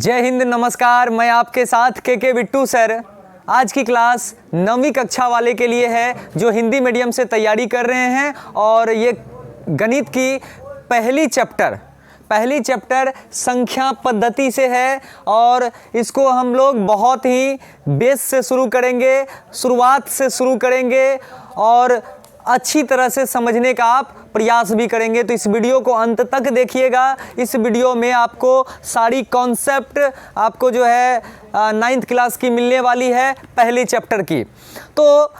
जय हिंद, नमस्कार। मैं आपके साथ के बिट्टू सर। आज की क्लास 9वीं कक्षा वाले के लिए है जो हिंदी मीडियम से तैयारी कर रहे हैं और ये गणित की पहली चैप्टर संख्या पद्धति से है और इसको हम लोग बहुत ही बेस से शुरू करेंगे, शुरुआत से शुरू करेंगे और अच्छी तरह से समझने का आप प्रयास भी करेंगे। तो इस वीडियो को अंत तक देखिएगा। इस वीडियो में आपको सारी कॉन्सेप्ट आपको जो है 9th क्लास की मिलने वाली है, पहली चैप्टर की। तो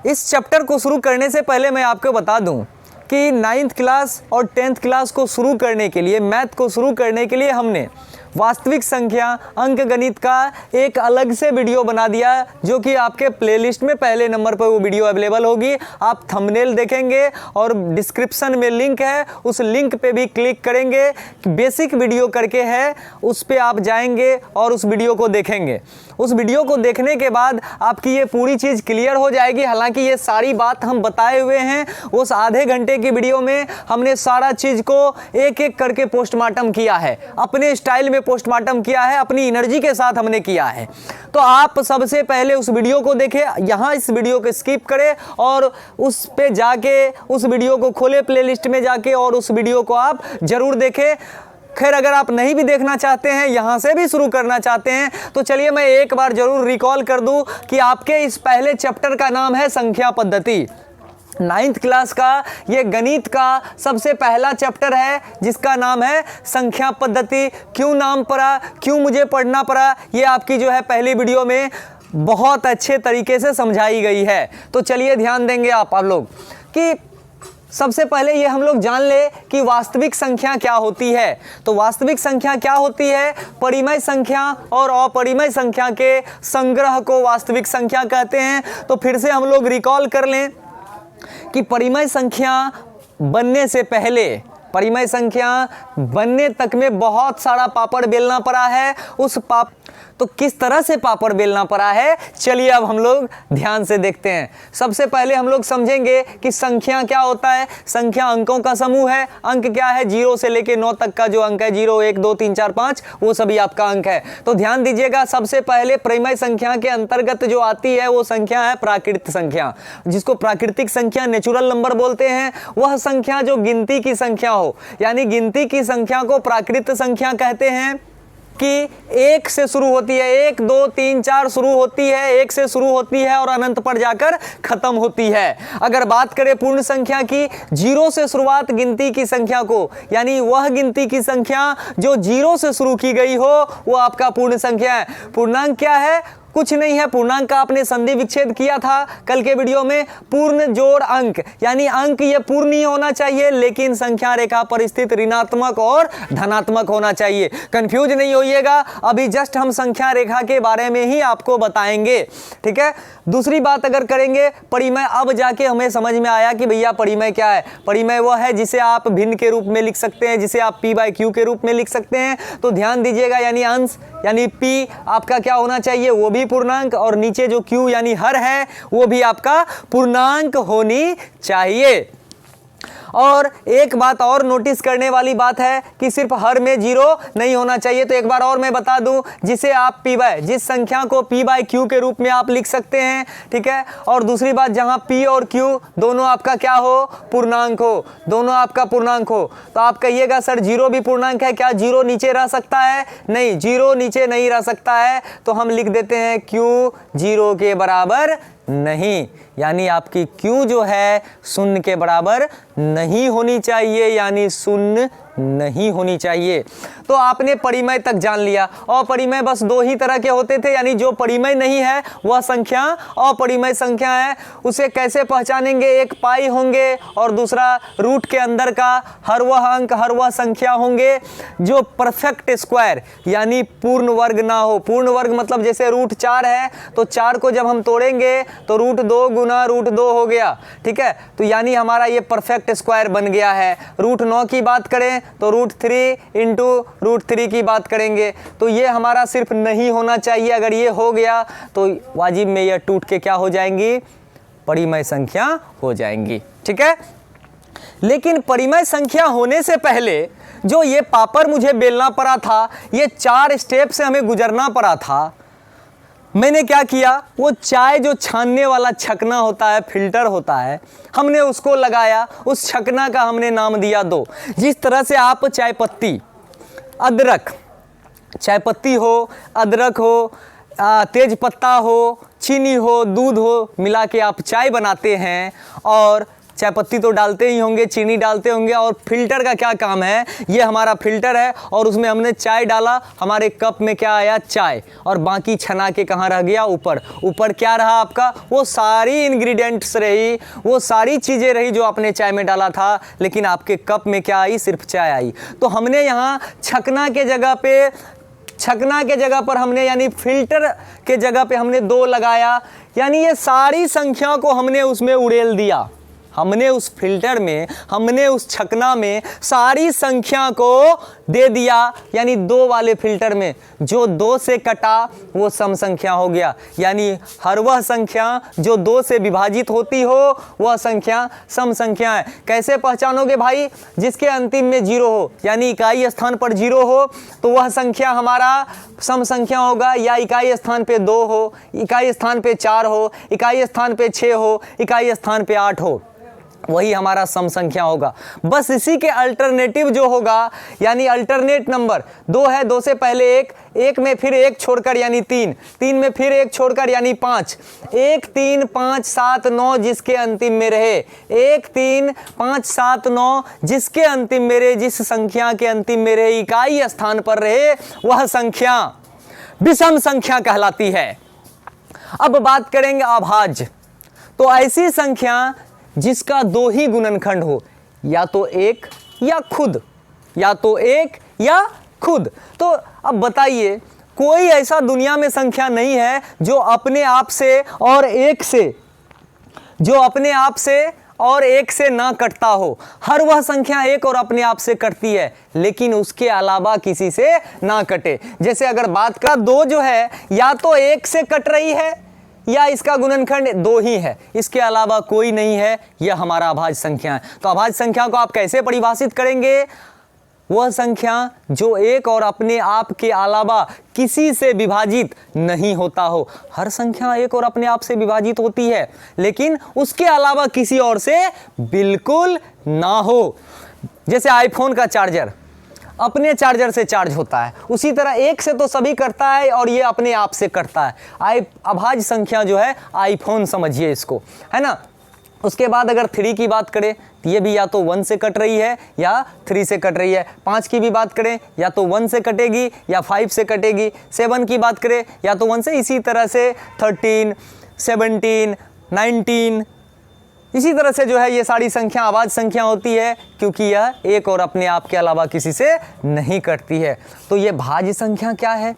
इस चैप्टर को शुरू करने से पहले मैं आपको बता दूं कि 9th क्लास और 10th क्लास को शुरू करने के लिए, मैथ को शुरू करने के लिए हमने वास्तविक संख्या अंक गणित का एक अलग से वीडियो बना दिया, जो कि आपके प्लेलिस्ट में पहले नंबर पर वो वीडियो अवेलेबल होगी। आप थंबनेल देखेंगे और डिस्क्रिप्शन में लिंक है, उस लिंक पे भी क्लिक करेंगे। बेसिक वीडियो करके है, उस पे आप जाएंगे और उस वीडियो को देखेंगे। उस वीडियो को देखने के बाद आपकी ये पूरी चीज़ क्लियर हो जाएगी। हालांकि ये सारी बात हम बताए हुए हैं, उस आधे घंटे की वीडियो में हमने सारा चीज़ को एक एक करके पोस्टमार्टम किया है, अपने स्टाइल में पोस्टमार्टम किया है, अपनी एनर्जी के साथ हमने किया है। तो आप सबसे पहले उस वीडियो को देखें, यहाँ इस वीडियो को स्किप करें और उस पे जाके उस वीडियो को खोले, प्लेलिस्ट में जाके और उस वीडियो को आप जरूर देखें। खैर, अगर आप नहीं भी देखना चाहते हैं, यहाँ से भी शुरू करना चाहते हैं, तो चलिए मैं एक बार जरूर रिकॉल कर दूं कि आपके इस पहले चैप्टर का नाम है संख्या पद्धति। 9th क्लास का ये गणित का सबसे पहला चैप्टर है जिसका नाम है संख्या पद्धति। क्यों नाम पड़ा, क्यों मुझे पढ़ना पड़ा, ये आपकी जो है पहली वीडियो में बहुत अच्छे तरीके से समझाई गई है। तो चलिए ध्यान देंगे आप लोग कि सबसे पहले ये हम लोग जान ले कि वास्तविक संख्या क्या होती है। तो वास्तविक संख्या क्या होती है? परिमेय संख्या और अपरिमेय संख्या के संग्रह को वास्तविक संख्या कहते हैं। तो फिर से हम लोग रिकॉल कर लें कि परिमेय संख्या बनने से पहले, परिमेय संख्या बनने तक में बहुत सारा पापड़ बेलना पड़ा है। तो किस तरह से पापड़ बेलना पड़ा है, चलिए अब हम लोग ध्यान से देखते हैं। सबसे पहले हम लोग समझेंगे कि संख्या क्या होता है। संख्या अंकों का समूह है। अंक क्या है? 0 से लेके 9 तक का जो अंक है, 0, 1, 2, 3, 4, 5, वो सभी आपका अंक है। तो ध्यान दीजिएगा, सबसे पहले परिमेय संख्या के अंतर्गत जो आती है वो संख्या है प्राकृत संख्या, जिसको प्राकृतिक संख्या, नेचुरल नंबर बोलते हैं। वह संख्या जो गिनती की संख्या हो, यानी गिनती की संख्या को प्राकृत संख्या कहते हैं कि 1 से शुरू होती है, 1, 2, 3, 4 शुरू होती है, 1 से शुरू होती है और अनंत पर जाकर खत्म होती है। अगर बात करें पूर्ण संख्या की, 0 से शुरुआत गिनती की संख्या को, यानी वह गिनती की संख्या जो 0 से शुरू की गई हो, वो आपका पूर्ण संख्या है। पूर्णांक क्या है? कुछ नहीं है। पूर्णांक का आपने संधि विच्छेद किया था कल के वीडियो में। पूर्ण जोड़ अंक, यानी अंक ये पूर्ण नहीं होना चाहिए, लेकिन संख्या रेखा पर स्थित ऋणात्मक और धनात्मक होना चाहिए। कंफ्यूज नहीं होइएगा, अभी जस्ट हम संख्या रेखा के बारे में ही आपको बताएंगे, ठीक है। दूसरी बात अगर करेंगे परिमेय, अब जाके हमें समझ में आया कि भैया परिमेय क्या है। परिमेय वह है जिसे आप भिन्न के रूप में लिख सकते हैं, जिसे आप p/q के रूप में लिख सकते हैं। तो ध्यान दीजिएगा, यानी अंश यानी p आपका क्या होना चाहिए, वो भी पूर्णांक, और नीचे जो q यानी हर है वो भी आपका पूर्णांक होनी चाहिए। और एक बात और नोटिस करने वाली बात है कि सिर्फ हर में 0 नहीं होना चाहिए। तो एक बार और मैं बता दूं, जिसे आप जिस संख्या को p/q के रूप में आप लिख सकते हैं, ठीक है। और दूसरी बात, जहां p और q दोनों आपका क्या हो, पूर्णांक हो, दोनों आपका पूर्णांक हो। तो आप कहिएगा सर 0 भी पूर्णांक है क्या, 0 नीचे रह सकता है? नहीं, 0 नीचे नहीं रह सकता है। तो हम लिख देते हैं q 0 के बराबर नहीं, यानी आपकी Q जो है 0 के बराबर नहीं होनी चाहिए, यानी 0 नहीं होनी चाहिए। तो आपने परिमेय तक जान लिया। अपरिमेय बस 2 ही तरह के होते थे, यानी जो परिमेय नहीं है वह संख्या अपरिमेय संख्या है। उसे कैसे पहचानेंगे? एक पाई होंगे और दूसरा रूट के अंदर का हर वह अंक, हर वह संख्या होंगे जो परफेक्ट स्क्वायर यानी पूर्ण वर्ग ना हो। पूर्ण वर्ग मतलब जैसे √4 है, तो 4 को जब हम तोड़ेंगे तो √2 गुना √2 हो गया, ठीक है। तो यानी हमारा ये परफेक्ट स्क्वायर बन गया है। √9 की बात करें तो √3 इंटू √3 की बात करेंगे तो ये हमारा सिर्फ नहीं होना चाहिए। अगर ये हो गया तो वाजिब में ये टूट के क्या हो जाएंगी, परिमेय संख्या हो जाएंगी, ठीक है। लेकिन परिमेय संख्या होने से पहले जो ये पापड़ मुझे बेलना पड़ा था, ये 4 स्टेप से हमें गुजरना पड़ा था। मैंने क्या किया, वो चाय जो छानने वाला छकना होता है, फिल्टर होता है, हमने उसको लगाया, उस छकना का हमने नाम दिया 2। जिस तरह से आप चाय पत्ती, अदरक, चाय पत्ती हो, अदरक हो, तेज पत्ता हो, चीनी हो, दूध हो, मिला के आप चाय बनाते हैं, और चाय पत्ती तो डालते ही होंगे, चीनी डालते होंगे, और फिल्टर का क्या काम है, ये हमारा फिल्टर है, और उसमें हमने चाय डाला, हमारे कप में क्या आया, चाय, और बाकी छना के कहाँ रह गया, ऊपर। ऊपर क्या रहा आपका, वो सारी इंग्रेडिएंट्स रही, वो सारी चीज़ें रही जो आपने चाय में डाला था, लेकिन आपके कप में क्या आई, सिर्फ चाय आई। तो हमने यहाँ छकना के जगह पर हमने, यानी फिल्टर के जगह पे हमने 2 लगाया, यानी ये सारी संख्या को हमने उसमें उड़ेल दिया। हमने उस फिल्टर में, हमने उस छकना में सारी संख्या को दे दिया, यानी 2 वाले फिल्टर में जो 2 से कटा वो सम संख्या हो गया। यानी हर वह संख्या जो 2 से विभाजित होती हो वह संख्या सम संख्या है। कैसे पहचानोगे भाई, जिसके अंतिम में 0 हो, यानी इकाई स्थान पर 0 हो तो वह संख्या हमारा सम संख्या होगा, या इकाई स्थान पे 2 हो, इकाई स्थान पे 4 हो, इकाई स्थान पे 6 हो, इकाई स्थान पे 8 हो, वही हमारा सम संख्या होगा। बस इसी के अल्टरनेटिव जो होगा, यानी अल्टरनेट नंबर 2 है, 2 से पहले 1, 1 में फिर 1 छोड़कर यानी 3, 3 में फिर 1 छोड़कर यानी 5, 1 3 5 7 9 जिसके अंतिम में रहे, 1 3 5 7 9 जिसके अंतिम में रहे, जिस संख्या के अंतिम में रहे, इकाई स्थान पर रहे, वह संख्या विषम संख्या कहलाती है। अब बात करेंगे अभाज्य। तो ऐसी संख्या जिसका 2 ही गुणनखंड हो, या तो 1 या खुद, या तो 1 या खुद। तो अब बताइए, कोई ऐसा दुनिया में संख्या नहीं है जो अपने आप से और 1 से, जो अपने आप से और 1 से ना कटता हो। हर वह संख्या 1 और अपने आप से कटती है, लेकिन उसके अलावा किसी से ना कटे। जैसे अगर बात का 2 जो है, या तो 1 से कट रही है, या इसका गुणनखंड 2 ही है, इसके अलावा कोई नहीं है, यह हमारा अभाज्य संख्या है। तो अभाज्य संख्या को आप कैसे परिभाषित करेंगे, वह संख्या जो 1 और अपने आप के अलावा किसी से विभाजित नहीं होता हो। हर संख्या 1 और अपने आप से विभाजित होती है, लेकिन उसके अलावा किसी और से बिल्कुल ना हो। जैसे आईफोन का चार्जर अपने चार्जर से चार्ज होता है, उसी तरह 1 से तो सभी करता है और ये अपने आप से करता है। अभाज्य संख्या जो है आईफोन समझिए इसको, है ना। उसके बाद अगर 3 की बात करें तो ये भी या तो 1 से कट रही है या 3 से कट रही है। 5 की भी बात करें या तो 1 से कटेगी या 5 से कटेगी। 7 की बात करें या तो 1 से, इसी तरह से 13, 17, 19, इसी तरह से जो है ये सारी संख्या अभाज्य संख्या होती है, क्योंकि यह 1 और अपने आप के अलावा किसी से नहीं कटती है। तो ये भाज्य संख्या क्या है?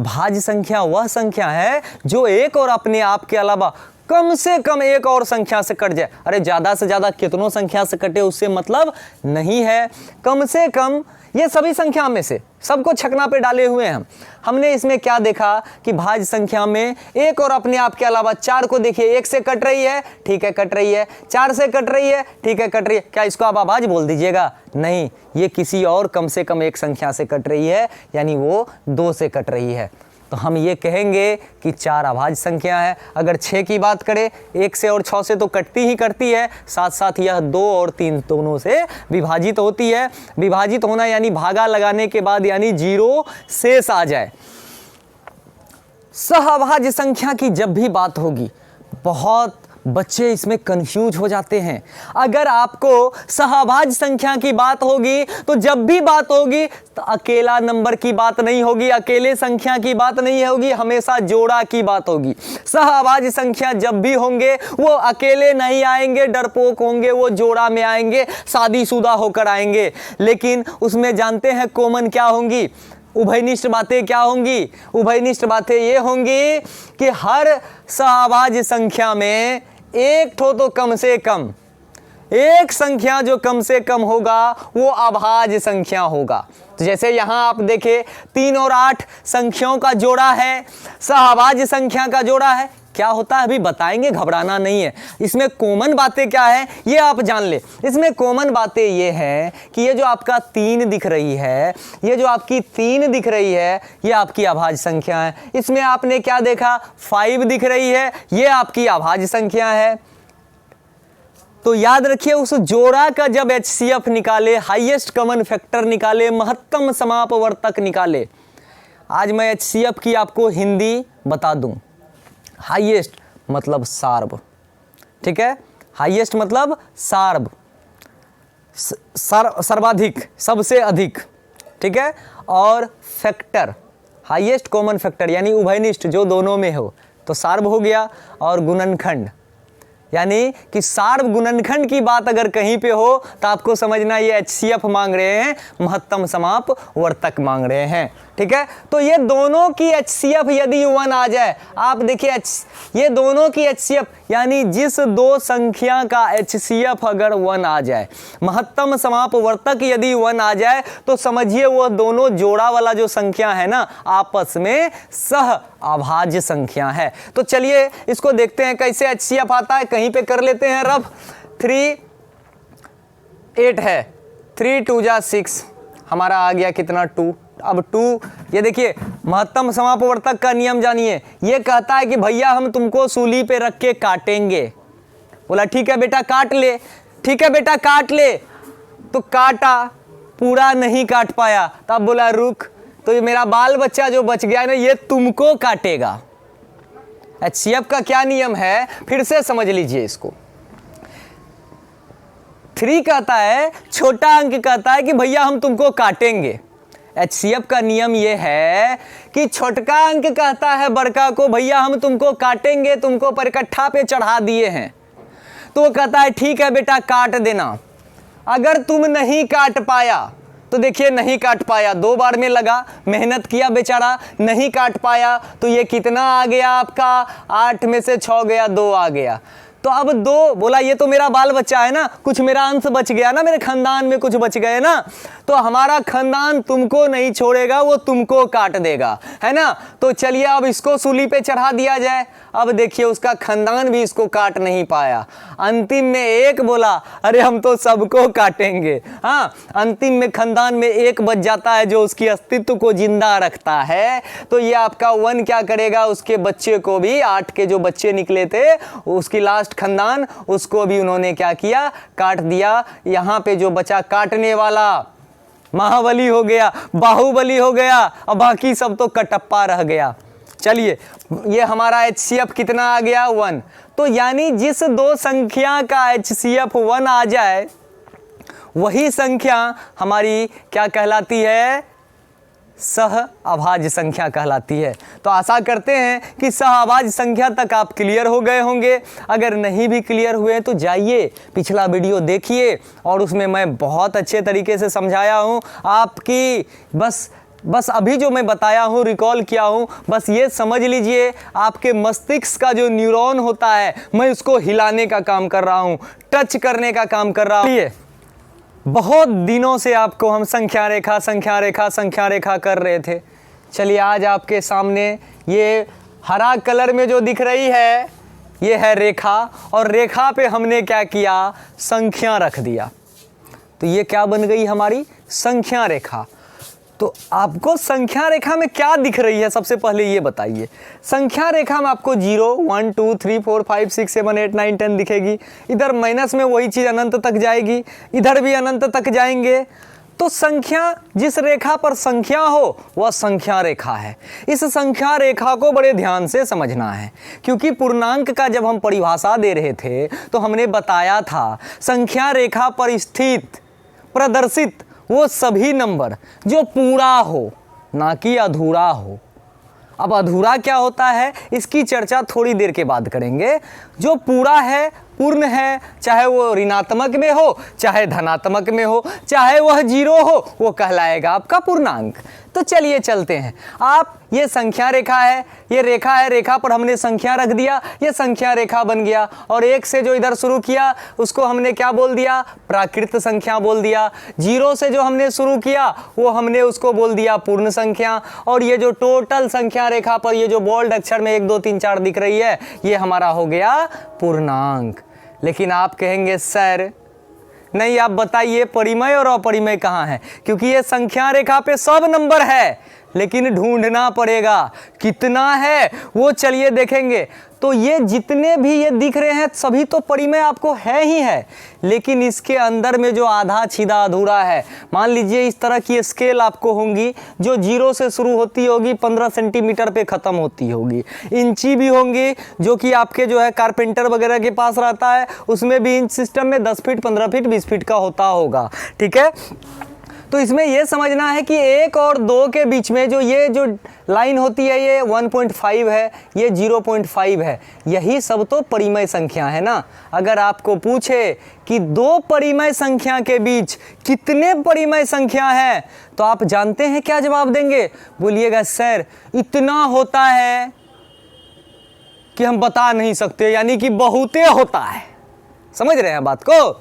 भाज्य संख्या वह संख्या है जो 1 और अपने आप के अलावा कम से कम 1 और संख्या से कट जाए। अरे ज़्यादा से ज़्यादा कितनों संख्या से कटे उससे मतलब नहीं है, कम से कम ये सभी संख्या में से सबको छकना पे डाले हुए हैं। हमने इसमें क्या देखा कि भाज्य संख्या में 1 और अपने आप के अलावा 4 को देखिए, 1 से कट रही है, ठीक है कट रही है, 4 से कट रही है, ठीक है कट रही है। क्या इसको आप अभाज्य बोल दीजिएगा? नहीं, ये किसी और कम से कम 1 संख्या से कट रही है, यानी वो 2 से कट रही है। तो हम ये कहेंगे कि 4 अभाज्य संख्या है। अगर 6 की बात करें, 1 से और 6 से तो कटती ही करती है, साथ साथ यह 2 और 3 दोनों से विभाजित होती है। विभाजित होना यानी भागा लगाने के बाद यानी 0 शेष आ जाए। सहअभाज्य संख्या की जब भी बात होगी, बहुत बच्चे इसमें कंफ्यूज हो जाते हैं। अगर आपको सहअभाज्य संख्या की बात होगी तो जब भी बात होगी तो अकेला नंबर की बात नहीं होगी, अकेले संख्या की बात नहीं होगी, हमेशा जोड़ा की बात होगी। सहअभाज्य संख्या जब भी होंगे वो अकेले नहीं आएंगे, डरपोक होंगे, वो जोड़ा में आएंगे, शादीशुदा होकर आएंगे। लेकिन उसमें जानते हैं कॉमन क्या होंगी? उभयनिष्ठ बातें क्या होंगी? उभयनिष्ठ बातें ये होंगी कि हर सहअभाज्य संख्या में एक ठो तो कम से कम, एक संख्या जो कम से कम होगा वो अभाज्य संख्या होगा। तो जैसे यहाँ आप देखें 3 और 8 संख्याओं का जोड़ा है, सहअभाज्य संख्या का जोड़ा है, क्या होता है अभी बताएंगे, घबराना नहीं है। इसमें कॉमन बातें क्या है ये आप जान ले। इसमें कॉमन बातें ये हैं कि ये जो आपका 3 दिख रही है, ये जो आपकी 3 दिख रही है, ये आपकी अभाज्य संख्या है। इसमें आपने क्या देखा, 5 दिख रही है, ये आपकी अभाज्य संख्या है। तो याद रखिए उस जोड़ा का जब HCF निकाले, हाईएस्ट कॉमन फैक्टर निकाले, महत्तम समापवर्तक निकाले। आज मैं HCF की आपको हिंदी बता दूं। हाईएस्ट मतलब सार्व, ठीक है, हाईएस्ट मतलब सार्व, सर्वाधिक, सबसे अधिक, ठीक है। और फैक्टर, हाईएस्ट कॉमन फैक्टर यानी उभयनिष्ठ, जो दोनों में हो तो सार्व हो गया। और गुणनखंड यानी कि सार्व गुणनखंड की बात अगर कहीं पे हो तो आपको समझना ये HCF मांग रहे हैं, महत्तम समापवर्तक मांग रहे हैं, ठीक है। तो ये दोनों की HCF यदि 1 आ जाए, आप देखिए ये दोनों की HCF यानी जिस दो संख्या का HCF अगर 1 आ जाए, महत्तम समापवर्तक यदि 1 आ जाए, तो समझिए वो दोनों जोड़ा वाला जो संख्या है ना, आपस में सह अभाज्य संख्या है। तो चलिए इसको देखते हैं कैसे HCF आता है, कहीं पे कर लेते हैं रफ। 3 8 है, 3 2 जा 6, हमारा आ गया कितना 2। अब 2, ये देखिए महत्तम समापवर्तक का नियम जानिए, ये कहता है कि भैया हम तुमको सूली पे रख के काटेंगे। बोला ठीक है बेटा काट ले, ठीक है बेटा काट ले। तो काटा, पूरा नहीं काट पाया, तब बोला रुक, तो ये मेरा बाल बच्चा जो बच गया है ना, ये तुमको काटेगा। HCF का क्या नियम है फिर से समझ लीजिए इसको। 3 कहता है, छोटा अंक कहता है कि भैया हम तुमको काटेंगे। HCF का नियम यह है कि छोटका अंक कहता है बड़का को, भैया हम तुमको काटेंगे, तुमको परिकट्ठा पे चढ़ा दिए हैं। तो वो कहता है ठीक है बेटा काट देना। अगर तुम नहीं काट पाया तो देखिए नहीं काट पाया, 2 बार में लगा, मेहनत किया बेचारा, नहीं काट पाया, तो ये कितना आ गया आपका, 8 में से 6 गया, 2 आ गया। तो अब 2 बोला ये तो मेरा बाल बच्चा है ना, कुछ मेरा अंश बच गया ना, मेरे खानदान में कुछ बच गए ना, तो हमारा खानदान तुमको नहीं छोड़ेगा, वो तुमको काट देगा, है ना। तो चलिए अब इसको सूली पे चढ़ा दिया जाए। अब देखिए उसका खानदान भी इसको काट नहीं पाया। अंतिम में 1 बोला, अरे हम तो सबको काटेंगे। हाँ, अंतिम में खानदान में 1 बच जाता है जो उसकी अस्तित्व को जिंदा रखता है। तो ये आपका 1 क्या करेगा, उसके बच्चे को भी, 8 के जो बच्चे निकले थे उसकी लास्ट खानदान, उसको भी उन्होंने क्या किया, काट दिया। यहाँ पे जो बचा काटने वाला महाबली हो गया, बाहुबली हो गया, और बाकी सब तो कटप्पा रह गया। चलिए ये हमारा HCF कितना आ गया, 1। तो यानी जिस 2 संख्या का HCF 1 आ जाए, वही संख्या हमारी क्या कहलाती है, सह अभाज्य संख्या कहलाती है। तो आशा करते हैं कि सह अभाज्य संख्या तक आप क्लियर हो गए होंगे। अगर नहीं भी क्लियर हुए तो जाइए पिछला वीडियो देखिए, और उसमें मैं बहुत अच्छे तरीके से समझाया हूँ। आपकी बस अभी जो मैं बताया हूँ, रिकॉल किया हूँ, बस ये समझ लीजिए आपके मस्तिष्क का जो न्यूरॉन होता है, मैं उसको हिलाने का काम कर रहा हूँ, टच करने का काम कर रहा हूँ। बहुत दिनों से आपको हम संख्या रेखा कर रहे थे। चलिए आज आपके सामने ये हरा कलर में जो दिख रही है, ये है रेखा, और रेखा पे हमने क्या किया, संख्या रख दिया। तो ये क्या बन गई हमारी संख्या रेखा। तो आपको संख्या रेखा में क्या दिख रही है, सबसे पहले ये बताइए। संख्या रेखा में आपको 0 1 2 3 4 5 6 7 8 9 10 दिखेगी। इधर माइनस में वही चीज़ अनंत तक जाएगी, इधर भी अनंत तक जाएंगे। तो संख्या, जिस रेखा पर संख्या हो वह संख्या रेखा है। इस संख्या रेखा को बड़े ध्यान से समझना है, क्योंकि पूर्णांक का जब हम परिभाषा दे रहे थे तो हमने बताया था संख्या रेखा पर स्थित प्रदर्शित वो सभी नंबर जो पूरा हो, ना कि अधूरा हो। अब अधूरा क्या होता है इसकी चर्चा थोड़ी देर के बाद करेंगे। जो पूरा है, पूर्ण है, चाहे वो ऋणात्मक में हो, चाहे धनात्मक में हो, चाहे वह 0 हो, वो कहलाएगा आपका पूर्णांक। तो चलिए चलते हैं। आप ये संख्या रेखा है, ये रेखा है, रेखा पर हमने संख्या रख दिया, ये संख्या रेखा बन गया। और एक से जो इधर शुरू किया उसको हमने क्या बोल दिया, प्राकृत संख्या बोल दिया। जीरो से जो हमने शुरू किया वो हमने उसको बोल दिया पूर्ण संख्या। और ये जो टोटल संख्या रेखा पर ये जो बोल्ड अक्षर में 1 2 3 4 दिख रही है, ये हमारा हो गया पूर्णांक। लेकिन आप कहेंगे सर नहीं, आप बताइए परिमेय और अपरिमेय कहाँ है, क्योंकि ये संख्या रेखा पे सब नंबर है, लेकिन ढूंढना पड़ेगा कितना है वो चलिए देखेंगे। तो ये जितने भी ये दिख रहे हैं सभी तो परिमेय आपको है ही है, लेकिन इसके अंदर में जो आधा छीदा अधूरा है, मान लीजिए इस तरह की स्केल आपको होंगी जो 0 से शुरू होती होगी 15 सेंटीमीटर पे ख़त्म होती होगी। इंची भी होंगी जो कि आपके जो है कारपेंटर वगैरह के पास रहता है, उसमें भी इंच सिस्टम में 10 फीट 15 फीट 20 फीट का होता होगा। ठीक है, तो इसमें यह समझना है कि 1 और 2 के बीच में ये जो लाइन होती है ये 1.5 है, ये 0.5 है। यही सब तो परिमेय संख्या है ना। अगर आपको पूछे कि 2 परिमेय संख्या के बीच कितने परिमेय संख्या है, तो आप जानते हैं क्या जवाब देंगे? बोलिएगा सर इतना होता है कि हम बता नहीं सकते, यानी कि बहुते होता है। समझ रहे हैं बात को?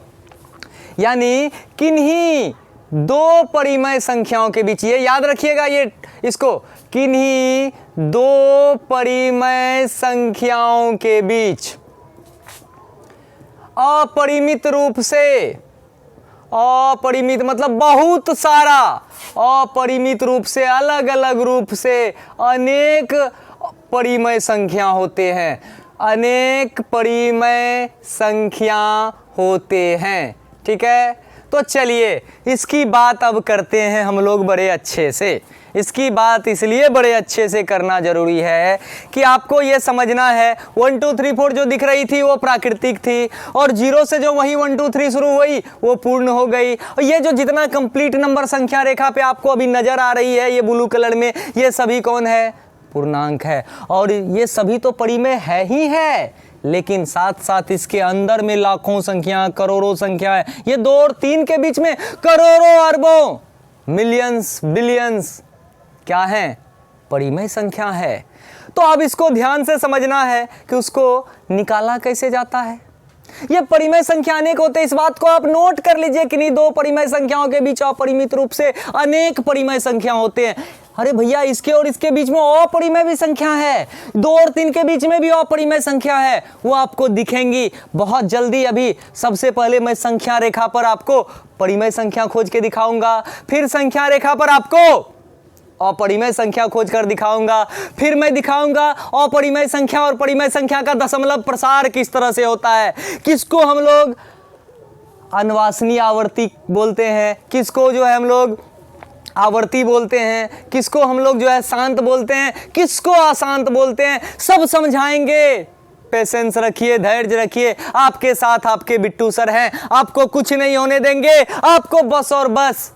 यानी किन्हीं 2 परिमेय संख्याओं के बीच, ये याद रखिएगा, ये इसको किन्हीं 2 परिमेय संख्याओं के बीच अपरिमित रूप से, अपरिमित मतलब बहुत सारा, अपरिमित रूप से अलग अलग रूप से अनेक परिमेय संख्या होते हैं, अनेक परिमेय संख्या होते हैं। ठीक है, तो चलिए इसकी बात अब करते हैं हम लोग बड़े अच्छे से। इसकी बात इसलिए बड़े अच्छे से करना जरूरी है कि आपको ये समझना है 1 2 3 4 जो दिख रही थी वो प्राकृतिक थी, और 0 से जो वही 1 2 3 शुरू हुई वो पूर्ण हो गई। और ये जो जितना कंप्लीट नंबर संख्या रेखा पे आपको अभी नजर आ रही है ये ब्लू कलर में, ये सभी कौन है? पूर्णांक है। और ये सभी तो परिमेय है ही है, लेकिन साथ साथ इसके अंदर में लाखों संख्या, करोड़ों संख्या है। ये 2 और 3 के बीच में करोड़ों, अरबों, मिलियंस, बिलियंस क्या है? परिमेय संख्या है। तो अब इसको ध्यान से समझना है कि उसको निकाला कैसे जाता है। ये परिमेय संख्या अनेक होते हैं, इस बात को आप नोट कर लीजिए कि नहीं 2 परिमेय संख्याओं के बीच अपरिमित रूप से अनेक परिमेय संख्या होते हैं। अरे भैया इसके और इसके बीच में अपरिमेय भी संख्या है, 2 और 3 के बीच में भी अपरिमेय संख्या है, वो आपको दिखेंगी बहुत जल्दी। अभी सबसे पहले मैं संख्या रेखा पर आपको परिमेय संख्या खोज के दिखाऊंगा, फिर संख्या रेखा पर आपको अपरिमेय संख्या खोज कर दिखाऊंगा, फिर मैं दिखाऊंगा अपरिमेय संख्या और परिमेय संख्या का दशमलव प्रसार किस तरह से होता है, किसको हम लोग अनवासनीय आवर्ती बोलते हैं, किसको जो है हम लोग आवर्ती बोलते हैं, किसको हम लोग जो है शांत बोलते हैं, किसको अशांत बोलते हैं, सब समझाएंगे। पेशेंस रखिए, धैर्य रखिए, आपके साथ आपके बिट्टू सर हैं, आपको कुछ नहीं होने देंगे, आपको बस और बस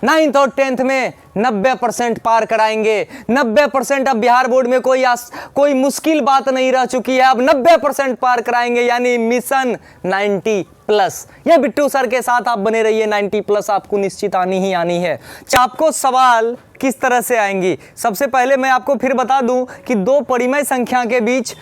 9th और 10th में 90% पार कराएंगे। 90% अब बिहार बोर्ड में कोई मुश्किल बात नहीं रह चुकी है, अब 90% पार कराएंगे, यानी मिशन 90+। ये बिट्टू सर के साथ आप बने रहिए, 90+ आपको निश्चित आनी ही आनी है। आपको सवाल किस तरह से आएंगी? सबसे पहले मैं आपको फिर बता दूं कि 2 परिमेय संख्या के बीच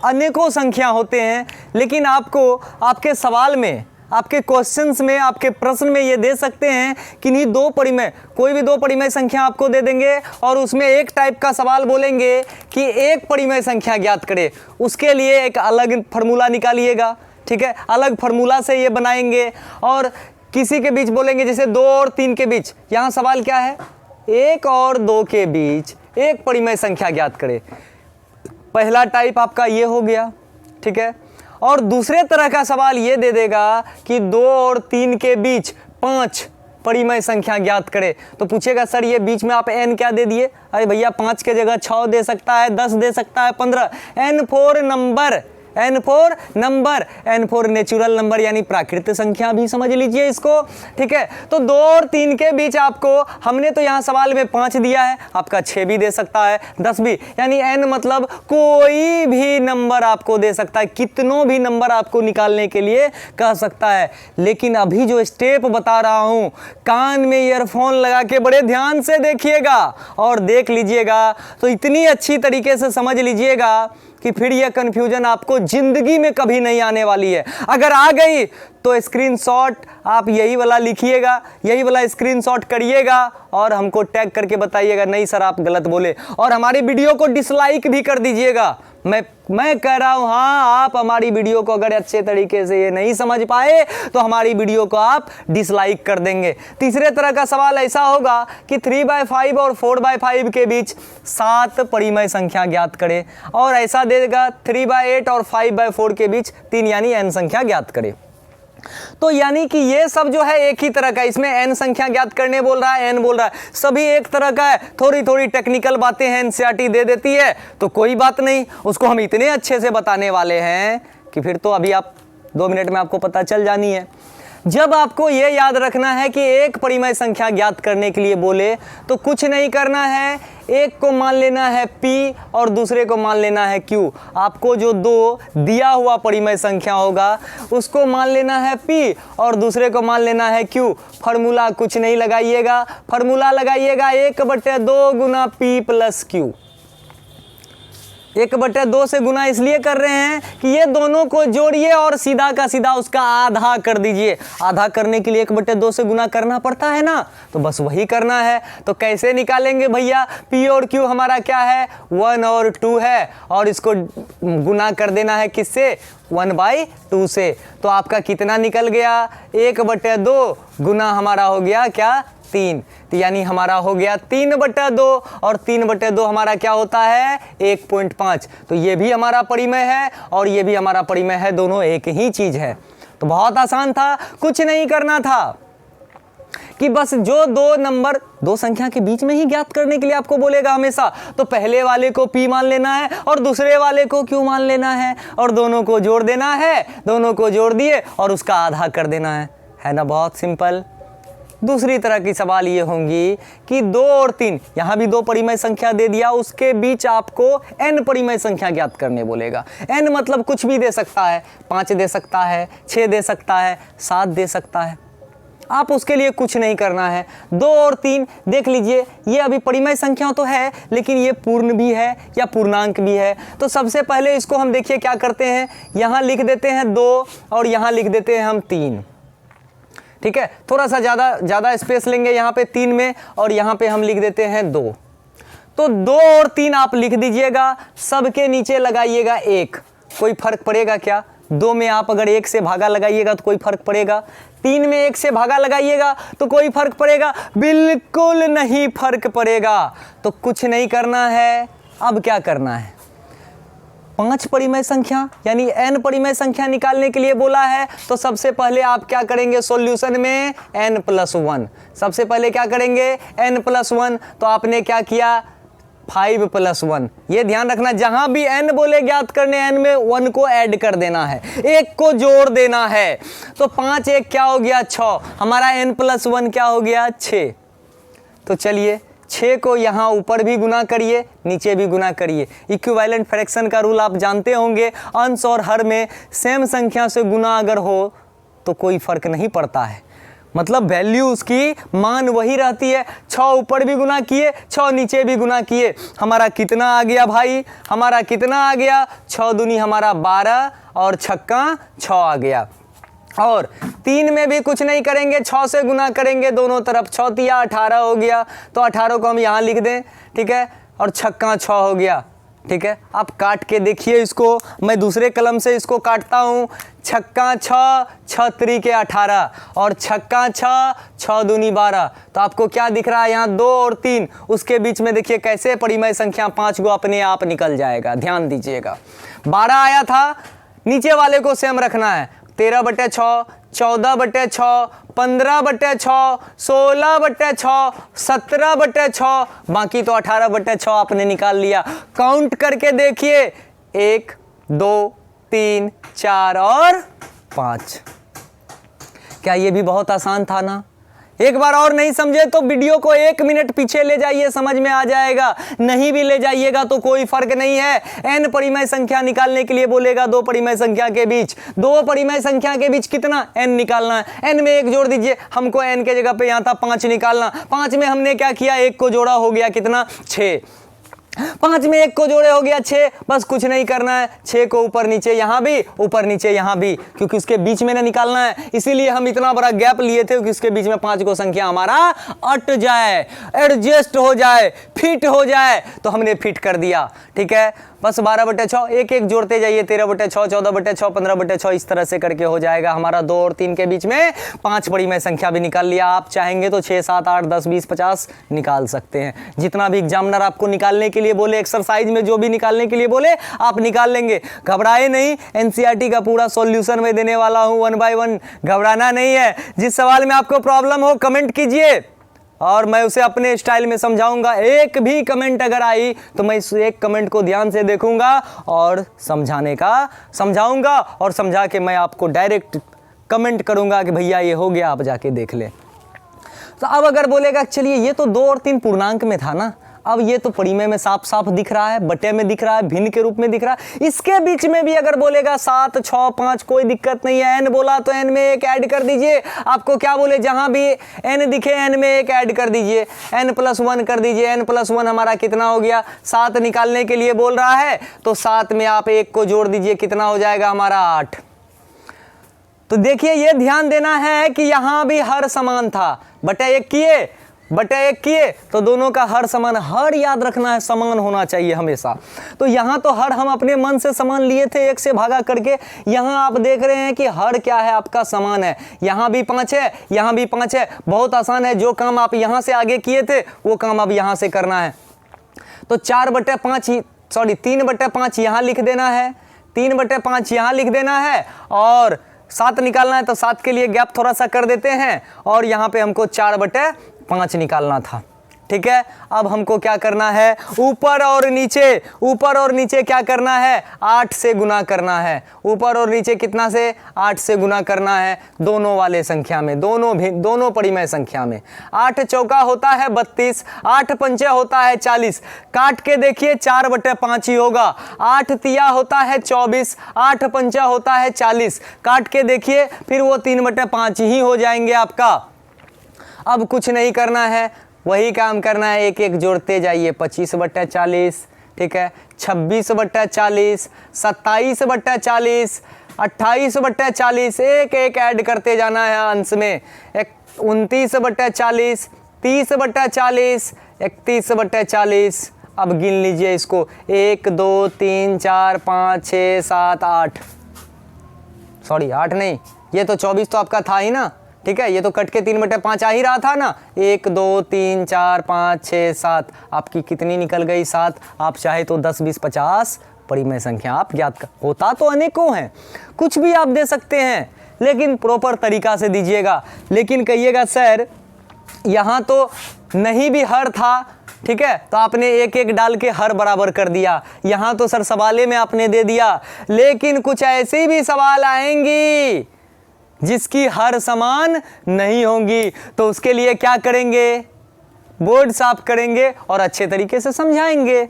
अनेकों संख्या होते हैं, लेकिन आपको आपके सवाल में, आपके क्वेश्चंस में, आपके प्रश्न में ये दे सकते हैं कि नहीं 2 परिमेय, कोई भी 2 परिमेय संख्या आपको दे देंगे और उसमें एक टाइप का सवाल बोलेंगे कि एक परिमेय संख्या ज्ञात करें। उसके लिए एक अलग फार्मूला निकालिएगा, ठीक है, अलग फार्मूला से ये बनाएंगे। और किसी के बीच बोलेंगे जैसे 2 और 3 के बीच, यहाँ सवाल क्या है? 1 और 2 के बीच एक परिमेय संख्या ज्ञात करें। पहला टाइप आपका ये हो गया, ठीक है। और दूसरे तरह का सवाल ये दे देगा कि 2 और 3 के बीच 5 परिमेय संख्या ज्ञात करें। तो पूछेगा सर ये बीच में आप n क्या दे दिए? अरे भैया 5 के जगह 6 दे सकता है, 10 दे सकता है, 15। n4 number N4 number, N4 natural number यानी प्राकृतिक संख्या भी समझ लीजिए इसको, ठीक है। तो 2 और 3 के बीच आपको हमने तो यहाँ सवाल में 5 दिया है, आपका 6 भी दे सकता है, 10 भी, यानी n मतलब कोई भी नंबर आपको दे सकता है, कितनों भी नंबर आपको निकालने के लिए कह सकता है। लेकिन अभी जो स्टेप बता रहा हूं, कान में ईयरफोन लगा के बड़े ध्यान से देखिएगा और देख लीजिएगा, तो इतनी अच्छी तरीके से समझ लीजिएगा कि फिर यह कंफ्यूजन आपको जिंदगी में कभी नहीं आने वाली है। अगर आ गई तो स्क्रीनशॉट आप यही वाला लिखिएगा, यही वाला स्क्रीनशॉट करिएगा और हमको टैग करके बताइएगा नहीं सर आप गलत बोले, और हमारी वीडियो को डिसलाइक भी कर दीजिएगा। मैं कह रहा हूं, हाँ, आप हमारी वीडियो को अगर अच्छे तरीके से ये नहीं समझ पाए तो हमारी वीडियो को आप डिसलाइक कर देंगे। तीसरे तरह का सवाल ऐसा होगा कि 3/5 और 4/5 के बीच 7 परिमेय संख्या ज्ञात करें, और ऐसा देगा 3/8 और 5/4 के बीच 3 यानी n संख्या ज्ञात करें। तो यानी कि ये सब जो है एक ही तरह का, इसमें n संख्या ज्ञात करने बोल रहा है, n बोल रहा है, सभी एक तरह का है। थोड़ी थोड़ी टेक्निकल बातें हैं एनसीईआरटी दे देती है तो कोई बात नहीं, उसको हम इतने अच्छे से बताने वाले हैं कि फिर तो अभी आप 2 मिनट में आपको पता चल जानी है। जब आपको ये याद रखना है कि एक परिमेय संख्या ज्ञात करने के लिए बोले तो कुछ नहीं करना है, एक को मान लेना है P और दूसरे को मान लेना है Q। आपको जो 2 दिया हुआ परिमेय संख्या होगा उसको मान लेना है P और दूसरे को मान लेना है Q। फार्मूला कुछ नहीं लगाइएगा, फार्मूला लगाइएगा 1/2 गुना P प्लस Q। 1/2 से गुना इसलिए कर रहे हैं कि ये दोनों को जोड़िए और सीधा का सीधा उसका आधा कर दीजिए। आधा करने के लिए 1/2 से गुना करना पड़ता है ना, तो बस वही करना है। तो कैसे निकालेंगे भैया, P और Q हमारा क्या है, 1 और 2 है, और इसको गुना कर देना है किससे, 1/2 से। तो आपका कितना निकल गया, 1/2 गुना हमारा हो गया क्या, 3, तो यानी हमारा हो गया 3/2, और 3/2 हमारा क्या होता है, 1.5। तो ये भी हमारा परिमेय है और ये भी हमारा परिमेय है, दोनों एक ही चीज है। तो बहुत आसान था, कुछ नहीं करना था कि बस जो 2 नंबर 2 संख्या के बीच में ही ज्ञात करने के लिए आपको बोलेगा हमेशा, तो पहले वाले को P मान लेना है और दूसरे वाले को Q मान लेना है और दोनों को जोड़ देना है, दोनों को जोड़ दिए और उसका आधा कर देना है ना, बहुत सिंपल। दूसरी तरह की सवाल ये होंगी कि 2 और 3, यहाँ भी 2 परिमेय संख्या दे दिया, उसके बीच आपको n परिमेय संख्या ज्ञात करने बोलेगा। n मतलब कुछ भी दे सकता है, 5 दे सकता है, 6 दे सकता है, 7 दे सकता है, आप उसके लिए कुछ नहीं करना है। 2 और 3 देख लीजिए, ये अभी परिमेय संख्या तो है लेकिन ये पूर्ण भी है या पूर्णांक भी है। तो सबसे पहले इसको हम देखिए क्या करते हैं, यहाँ लिख देते हैं 2 और यहाँ लिख देते हैं हम 3, ठीक है। थोड़ा सा ज़्यादा स्पेस लेंगे यहाँ पे 3 में, और यहाँ पे हम लिख देते हैं 2। तो 2 और 3 आप लिख दीजिएगा, सबके नीचे लगाइएगा 1। कोई फर्क पड़ेगा क्या, 2 में आप अगर 1 से भागा लगाइएगा तो कोई फर्क पड़ेगा, 3 में 1 से भागा लगाइएगा तो कोई फर्क पड़ेगा, बिल्कुल नहीं फर्क पड़ेगा। तो कुछ नहीं करना है, अब क्या करना है, 5 परिमेय संख्या यानी n परिमेय संख्या निकालने के लिए बोला है। तो सबसे पहले आप क्या करेंगे, सॉल्यूशन में n+1, सबसे पहले क्या करेंगे, n+1। तो आपने क्या किया, 5+1। ये ध्यान रखना, जहां भी n बोले ज्ञात करने, n में 1 को ऐड कर देना है, 1 को जोड़ देना है। तो 5 1 क्या हो गया, 6, हमारा n+1 क्या हो गया, 6। तो चलिए 6 को यहाँ ऊपर भी गुना करिए, नीचे भी गुना करिए। इक्विवेलेंट फ्रैक्शन का रूल आप जानते होंगे, अंश और हर में सेम संख्या से गुना अगर हो तो कोई फर्क नहीं पड़ता है, मतलब वैल्यू उसकी मान वही रहती है। 6 ऊपर भी गुना किए, 6 नीचे भी गुना किए, हमारा कितना आ गया भाई, हमारा कितना आ गया, 6 दूनी हमारा 12 और छक्का 6 आ गया। और 3 में भी कुछ नहीं करेंगे, 6 से गुना करेंगे दोनों तरफ, 6 तिया 18 हो गया। तो 18 को हम यहाँ लिख दें, ठीक है, और छक्का 6 हो गया, ठीक है। आप काट के देखिए इसको, मैं दूसरे कलम से इसको काटता हूँ, छक्का 6 6 त्रिके 18 और छक्का 6 6 दूनी 12। तो आपको क्या दिख रहा है यहाँ, 2 और 3, उसके बीच में देखिए कैसे परिमेय संख्या 5 को अपने आप निकल जाएगा, ध्यान दीजिएगा। 12 आया था, नीचे वाले को सेम रखना है, 13/6, 14/6, 15/6, 16/6, 17/6, बाकी तो 18/6 आपने निकाल लिया। काउंट करके देखिए, 1 2 3, 4 और 5। क्या ये भी बहुत आसान था ना? एक बार और नहीं समझे तो वीडियो को 1 मिनट पीछे ले जाइए, समझ में आ जाएगा। नहीं भी ले जाइएगा तो कोई फर्क नहीं है। n परिमेय संख्या निकालने के लिए बोलेगा दो परिमेय संख्या के बीच, दो परिमेय संख्या के बीच कितना n निकालना है। n में 1 जोड़ दीजिए, हमको n के जगह पे यहाँ था 5 निकालना। 5 में हमने क्या किया, 1 को जोड़ा, हो गया कितना, 6। 5 में 1 को जोड़े हो गया 6। बस कुछ नहीं करना है, 6 को ऊपर नीचे यहाँ भी, ऊपर नीचे यहाँ भी, क्योंकि उसके बीच में ना निकालना है। इसीलिए हम इतना बड़ा गैप लिए थे कि उसके बीच में 5 को संख्या हमारा अट जाए, एडजस्ट हो जाए, फिट हो जाए, तो हमने फिट कर दिया। ठीक है, बस 12/6 एक एक जोड़ते जाइए, 13/6, 14/6, 15/6, इस तरह से करके हो जाएगा हमारा। 2 और 3 के बीच में 5 परिमेय संख्या भी निकाल लिया। आप चाहेंगे तो 6, 7, 8, 10, 20, 50 निकाल सकते हैं। जितना भी एग्जामिनर आपको निकालने के लिए बोले, एक्सरसाइज में जो भी निकालने के लिए बोले आप निकाल लेंगे। घबराए नहीं, एनसीईआरटी का पूरा सॉल्यूशन मैं देने वाला हूं 1 बाय 1, घबराना नहीं है। जिस सवाल में आपको प्रॉब्लम हो कमेंट कीजिए और मैं उसे अपने स्टाइल में समझाऊंगा। एक भी कमेंट अगर आई तो मैं इस एक कमेंट को ध्यान से देखूंगा और समझाऊंगा और समझा के मैं आपको डायरेक्ट कमेंट करूंगा कि भैया ये हो गया, आप जाके देख ले। तो अब अगर बोलेगा चलिए ये तो 2 और 3 पूर्णांक में था ना, अब ये तो परिमेय में साफ साफ दिख रहा है, बटे में दिख रहा है, भिन्न के रूप में दिख रहा है। इसके बीच में भी अगर बोलेगा 7, 6, 5, कोई दिक्कत नहीं है। n बोला तो n में 1 ऐड कर दीजिए। आपको क्या बोले, जहां भी n दिखे n में 1 ऐड कर दीजिए, n+1 कर दीजिए। n+1 हमारा कितना हो गया, 7 निकालने के लिए बोल रहा है तो 7 में आप 1 को जोड़ दीजिए, कितना हो जाएगा हमारा 8। तो देखिए ये ध्यान देना है कि यहां भी हर समान था, बटे 1 किए तो दोनों का हर समान, हर याद रखना है, समान होना चाहिए हमेशा। तो यहाँ तो हर हम अपने मन से समान लिए थे 1 से भागा करके, यहाँ आप देख रहे हैं कि हर क्या है आपका समान है। यहाँ भी 5 है, यहाँ भी 5 है। बहुत आसान है, जो काम आप यहाँ से आगे किए थे वो काम अब यहाँ से करना है। तो 3/5 यहाँ लिख देना है, 3/5 यहाँ लिख देना है और 7 निकालना है। तो 7 के लिए गैप थोड़ा सा कर देते हैं और यहाँ पे हमको 4/5 निकालना था। ठीक है, अब हमको क्या करना है, ऊपर और नीचे क्या करना है, 8 से गुना करना है। ऊपर और नीचे कितना से, 8 से गुना करना है, दोनों वाले संख्या में, दोनों परिमेय संख्या में। 8 चौका होता है 32, 8 पंचे होता है 40। काट के देखिए 4/5 ही होगा। 8 तिया होता है 24, 8 पंचा होता है 40। काट के देखिए फिर वो 3/5 ही हो जाएंगे आपका। अब कुछ नहीं करना है, वही काम करना है, एक एक जोड़ते जाइए। 25/40, ठीक है, 26/40, 27/40, 28/40, एक एक ऐड करते जाना है अंश में। 29/40, 30/40, 31/40। अब गिन लीजिए इसको, 1 2 3 4 5 6 7 8, सॉरी 8 नहीं, ये तो 24 तो आपका था ही ना। ठीक है, ये तो कट के 3/5 आ ही रहा था ना। 1 2 3 4 5 6 7, आपकी कितनी निकल गई, 7। आप चाहे तो 10 20 50 परिमेय संख्या आप ज्ञात कर, होता तो अनेकों हैं, कुछ भी आप दे सकते हैं लेकिन प्रॉपर तरीका से दीजिएगा। लेकिन कहिएगा सर यहाँ तो नहीं भी हर था, ठीक है, तो आपने एक एक डाल के हर बराबर कर दिया। यहाँ तो सर सवाले में आपने दे दिया, लेकिन कुछ ऐसे भी सवाल आएंगी जिसकी हर समान नहीं होंगी, तो उसके लिए क्या करेंगे, बोर्ड साफ करेंगे और अच्छे तरीके से समझाएंगे।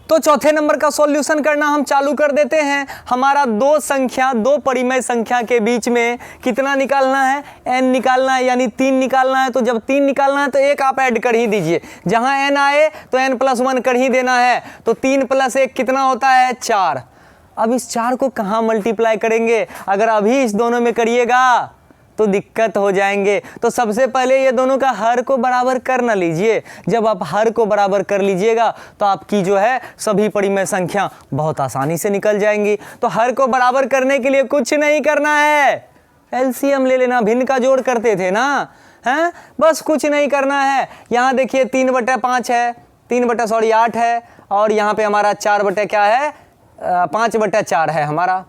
तो चौथे नंबर का सॉल्यूशन करना हम चालू कर देते हैं। हमारा दो परिमेय संख्या के बीच में कितना निकालना है, n निकालना है, यानी 3 निकालना है। तो जब 3 निकालना है तो एक आप ऐड कर ही दीजिए, जहां n आए तो n+1 कर ही देना है। तो 3 + 1 कितना होता है, 4। अब इस 4 को कहाँ मल्टीप्लाई करेंगे, अगर अभी इस दोनों में करिएगा तो दिक्कत हो जाएंगे। तो सबसे पहले ये दोनों का हर को बराबर कर ना लीजिए। जब आप हर को बराबर कर लीजिएगा तो आपकी जो है सभी परिमेय संख्या बहुत आसानी से निकल जाएंगी। तो हर को बराबर करने के लिए कुछ नहीं करना है, एलसीएम ले लेना, भिन्न का जोड़ करते थे ना, हैं, बस कुछ नहीं करना है। यहाँ देखिए 3/5 है, 8 है और यहाँ पे हमारा 5/4 है हमारा।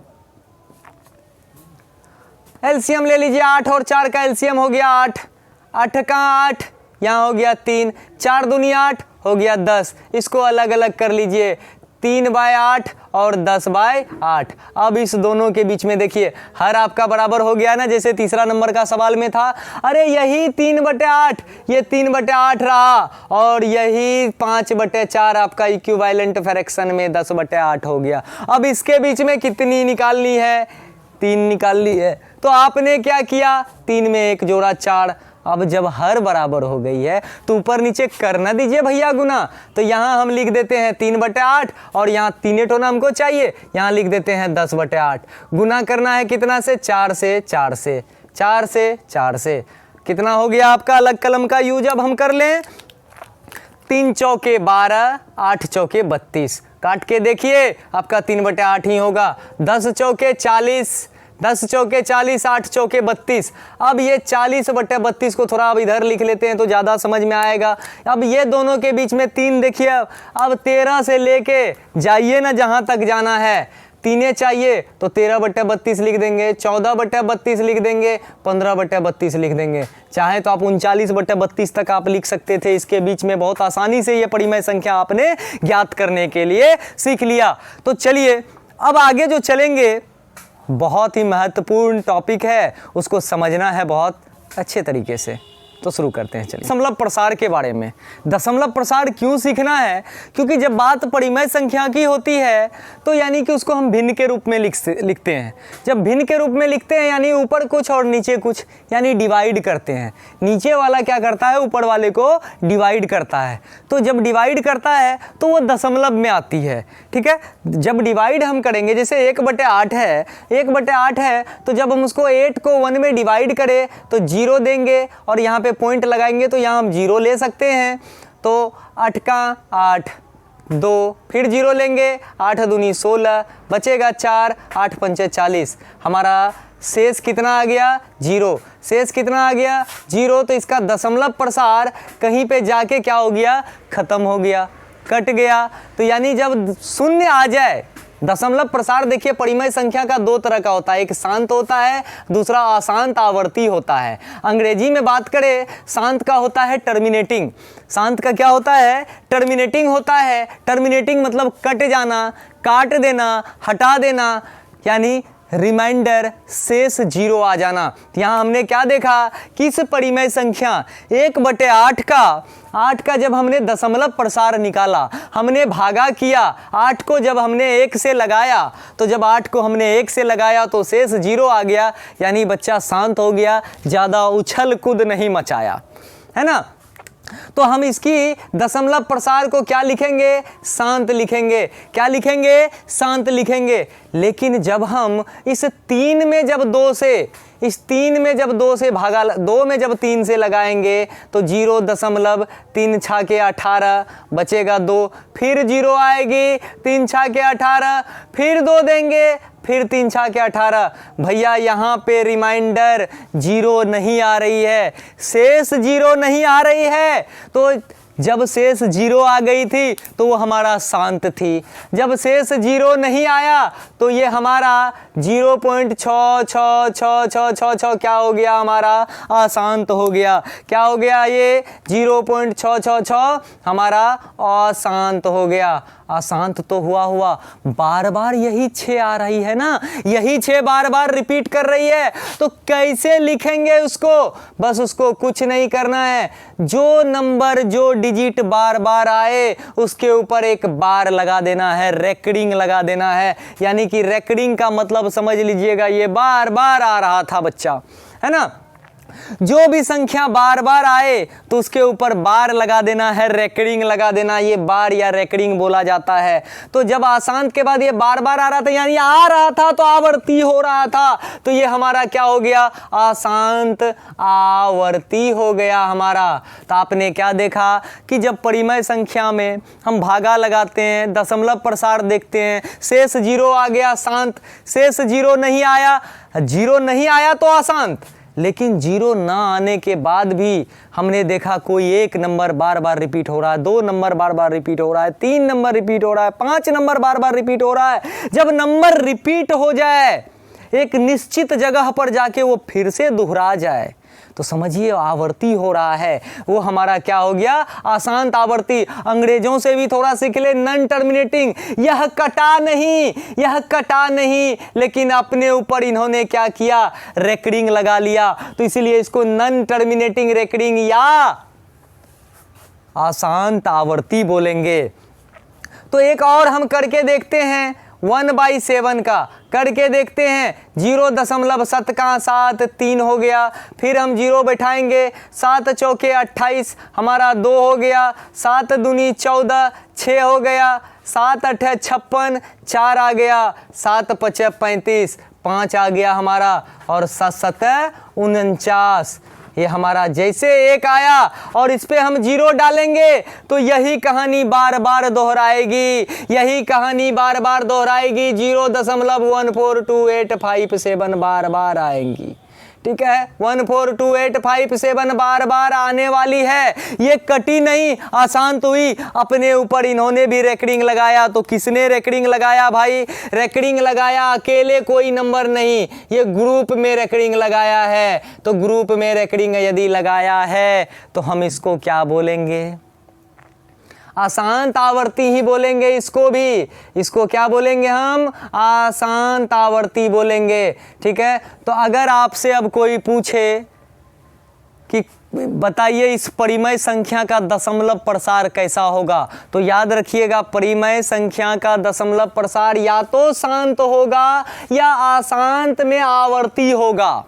एलसीएम ले लीजिए, 8 और 4 का एलसीएम हो गया 8। 8 का 8, यहाँ हो गया 3, 4 दूनी 8 हो गया 10। इसको अलग अलग कर लीजिए, 3/8 और 10/8। अब इस दोनों के बीच में देखिए हर आपका बराबर हो गया ना, जैसे तीसरा नंबर का सवाल में था। अरे यही 3/8, ये 3/8 रहा, और यही 5/4 आपका इक्विवेलेंट फ्रैक्शन में 10/8 हो गया। अब इसके बीच में कितनी निकालनी है? 3 निकाल ली है। तो आपने क्या किया? 3 में 1 जोड़ा 4। अब जब हर बराबर हो गई है तो ऊपर नीचे करना दीजिए भैया गुना। तो यहाँ हम लिख देते हैं 3/8, और यहाँ 3 टोना हमको चाहिए, यहाँ लिख देते हैं 10/8। गुना करना है कितना से? 4 से 4 से 4 से 4 से। कितना हो गया आपका अलग कलम का यूज? अब हम कर लें 3 चौके 12, 8 चौके 32। काट के देखिए आपका 3/8 ही होगा। 10 चौके 40, 10 चौके 40, 8 चौके 32। अब ये 40/32 को थोड़ा अब इधर लिख लेते हैं तो ज़्यादा समझ में आएगा। अब ये दोनों के बीच में 3 देखिए। अब 13 से लेके जाइए ना जहाँ तक जाना है, 3 चाहिए तो 13/32 लिख देंगे, 14/32 लिख देंगे, 15/32 लिख देंगे। चाहे तो आप 39/32 तक आप लिख सकते थे। इसके बीच में बहुत आसानी से ये परिमेय संख्या आपने ज्ञात करने के लिए सीख लिया। तो चलिए अब आगे जो चलेंगे, बहुत ही महत्वपूर्ण टॉपिक है, उसको समझना है बहुत अच्छे तरीके से। तो शुरू करते हैं। चलिए दशमलव प्रसार के बारे में। दशमलव प्रसार क्यों सीखना है? क्योंकि जब बात परिमेय संख्या की होती है तो यानी कि उसको हम भिन्न के रूप में लिखते हैं। जब भिन्न के रूप में लिखते हैं यानी ऊपर कुछ और नीचे कुछ, यानी डिवाइड करते हैं। नीचे वाला क्या करता है? ऊपर वाले को डिवाइड करता है। तो जब डिवाइड करता है तो वो दशमलव में आती है। ठीक है, जब डिवाइड हम करेंगे, जैसे 1/8 है, 1/8 है, तो जब हम उसको 8 को 1 में डिवाइड करें तो 0 देंगे, और यहाँ पे पॉइंट लगाएंगे तो यहाँ हम 0 ले सकते हैं। तो 8 का 8, 2, फिर 0 लेंगे, 8 दूनी 16, बचेगा 4, 8 पंचे 40। हमारा शेष कितना आ गया? 0। शेष कितना आ गया? 0। तो इसका दशमलव प्रसार कहीं पे जाके क्या हो गया? खत्म हो गया, कट गया। तो यानी जब शून्य आ जाए, दशमलव प्रसार देखिए परिमेय संख्या का 2 तरह का होता है, एक शांत होता है, दूसरा अशांत आवर्ती होता है। अंग्रेजी में बात करें, शांत का होता है टर्मिनेटिंग। शांत का क्या होता है? टर्मिनेटिंग होता है। टर्मिनेटिंग मतलब कट जाना, काट देना, हटा देना, यानी रिमाइंडर शेष 0 आ जाना। यहाँ हमने क्या देखा कि इस परिमेय संख्या 1/8 का जब हमने दशमलव प्रसार निकाला, हमने भागा किया, 8 को जब हमने 1 से लगाया, तो जब 8 को हमने 1 से लगाया तो शेष 0 आ गया, यानी बच्चा शांत हो गया, ज़्यादा उछल कूद नहीं मचाया, है ना। तो हम इसकी दशमलव प्रसार को क्या लिखेंगे? शांत लिखेंगे। क्या लिखेंगे? शांत लिखेंगे। लेकिन जब हम इस 3 में जब 2 से, इस 3 में जब 2 से भागा, 2 में जब 3 से लगाएंगे तो 0.3 छाके 18, बचेगा 2, फिर 0 आएगी, 3 छाके 18, फिर 2 देंगे, फिर 3 छाके 18। भैया यहाँ पे रिमाइंडर 0 नहीं आ रही है, शेष 0 नहीं आ रही है। तो जब शेष 0 आ गई थी तो वो हमारा शांत थी। जब शेष 0 नहीं आया तो ये हमारा 0.66666 क्या हो गया? हमारा अशांत हो गया। क्या हो गया? ये 0.666 हमारा अशांत हो गया। अशांत तो हुआ, बार बार यही 6 आ रही है ना, यही 6 बार बार रिपीट कर रही है। तो कैसे लिखेंगे उसको? बस उसको कुछ नहीं करना है, जो नंबर, जो डिजिट बार बार आए उसके ऊपर एक बार लगा देना है, रेकरिंग लगा देना है। यानी कि रेकरिंग का मतलब समझ लीजिएगा, ये बार बार आ रहा था बच्चा, है ना। जो भी संख्या बार बार आए तो उसके ऊपर बार लगा देना है, रेकरिंग लगा देना, ये बार या रेकरिंग बोला जाता है। तो जब अशांत के बाद ये बार बार आ रहा था, यानी आ रहा था तो आवर्ती हो रहा था, तो ये हमारा क्या हो गया? अशांत आवर्ती हो गया हमारा। तो आपने क्या देखा कि जब परिमेय संख्या में हम भागा लगाते हैं, दशमलव प्रसार देखते हैं, शेष 0 आ गया, शांत। शेष 0 नहीं आया, 0 नहीं आया तो अशांत। लेकिन 0 ना आने के बाद भी हमने देखा कोई 1 नंबर बार बार रिपीट हो रहा है, 2 नंबर बार बार रिपीट हो रहा है, 3 नंबर रिपीट हो रहा है, 5 नंबर बार बार रिपीट हो रहा है। जब नंबर रिपीट हो जाए, एक निश्चित जगह पर जाके वो फिर से दोहरा जाए, तो समझिए आवर्ती हो रहा है, वो हमारा क्या हो गया, अशांत आवर्ती। अंग्रेजों से भी थोड़ा सीख ले, नॉन टर्मिनेटिंग, यह कटा नहीं, यह कटा नहीं, लेकिन अपने ऊपर इन्होंने क्या किया, रेकरिंग लगा लिया, तो इसीलिए इसको नॉन टर्मिनेटिंग रेकरिंग या अशांत आवर्ती बोलेंगे। तो एक और हम करके देखते हैं 1/7 का करके देखते हैं। 0.7 का 7 3 हो गया, फिर हम 0 बैठाएंगे, 7 चौके 28 हमारा 2 हो गया, 7 दूनी 14 6 हो गया, 7 8 56 4 आ गया, 7 5 35 5 आ गया हमारा, और 7 7 49। ये हमारा जैसे एक आया और इस पे हम 0 डालेंगे तो यही कहानी बार बार दोहराएगी, यही कहानी बार बार दोहराएगी। 0.14285 बार बार आएंगी, ठीक है। 14285 बार बार आने वाली है, ये कटी नहीं, अशांत हुई। अपने ऊपर इन्होंने भी रेकरिंग लगाया, तो किसने रेकरिंग लगाया भाई, रेकरिंग लगाया अकेले कोई नंबर नहीं, ये ग्रुप में रेकरिंग लगाया है। तो ग्रुप में रेकरिंग यदि लगाया है तो हम इसको क्या बोलेंगे, अशांत आवर्ती ही बोलेंगे इसको भी। इसको क्या बोलेंगे हम, अशांत आवर्ती बोलेंगे, ठीक है। तो अगर आपसे अब कोई पूछे कि बताइए इस परिमेय संख्या का दशमलव प्रसार कैसा होगा, तो याद रखिएगा परिमेय संख्या का दशमलव प्रसार या तो शांत होगा या अशांत में आवर्ती होगा।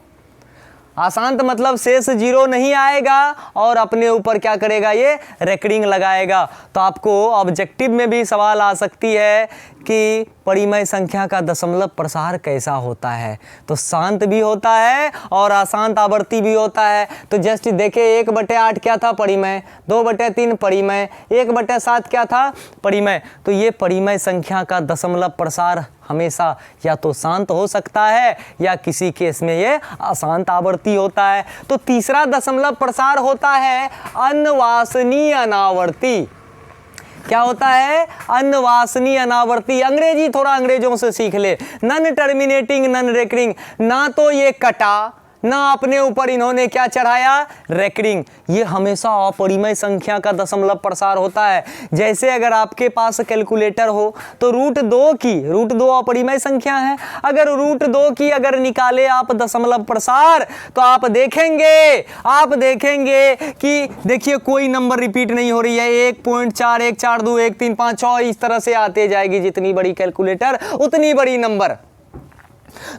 अशांत मतलब शेष 0 नहीं आएगा और अपने ऊपर क्या करेगा, ये रेकरिंग लगाएगा। तो आपको ऑब्जेक्टिव में भी सवाल आ सकती है कि परिमेय संख्या का दशमलव प्रसार कैसा होता है, तो शांत भी होता है और अशांत आवर्ती भी होता है। तो जस्ट देखे 1/8 क्या था परिमेय, 2/3 परिमेय, 1/7 क्या था परिमेय। तो ये परिमेय संख्या का दशमलव प्रसार हमेशा या तो शांत हो सकता है या किसी केस में ये अशांत आवर्ती होता है। तो तीसरा दशमलव प्रसार होता है अनवासनीय अनावर्ती। क्या होता है, अनवासनीय अनावर्ती। अंग्रेजी थोड़ा अंग्रेजों से सीख ले, नॉन टर्मिनेटिंग नॉन रेकरिंग, ना तो ये कटा ना अपने ऊपर इन्होंने क्या चढ़ाया, रेकरिंग। ये हमेशा अपरिमेय संख्या का दशमलव प्रसार होता है। जैसे अगर आपके पास कैलकुलेटर हो तो √2 अपरिमेय संख्या है, अगर √2 की अगर निकाले आप दशमलव प्रसार तो आप देखेंगे कि देखिए कोई नंबर रिपीट नहीं हो रही है, 1.4 1 4 2 1 3 5 6 इस तरह से आते जाएगी, जितनी बड़ी कैलकुलेटर उतनी बड़ी नंबर।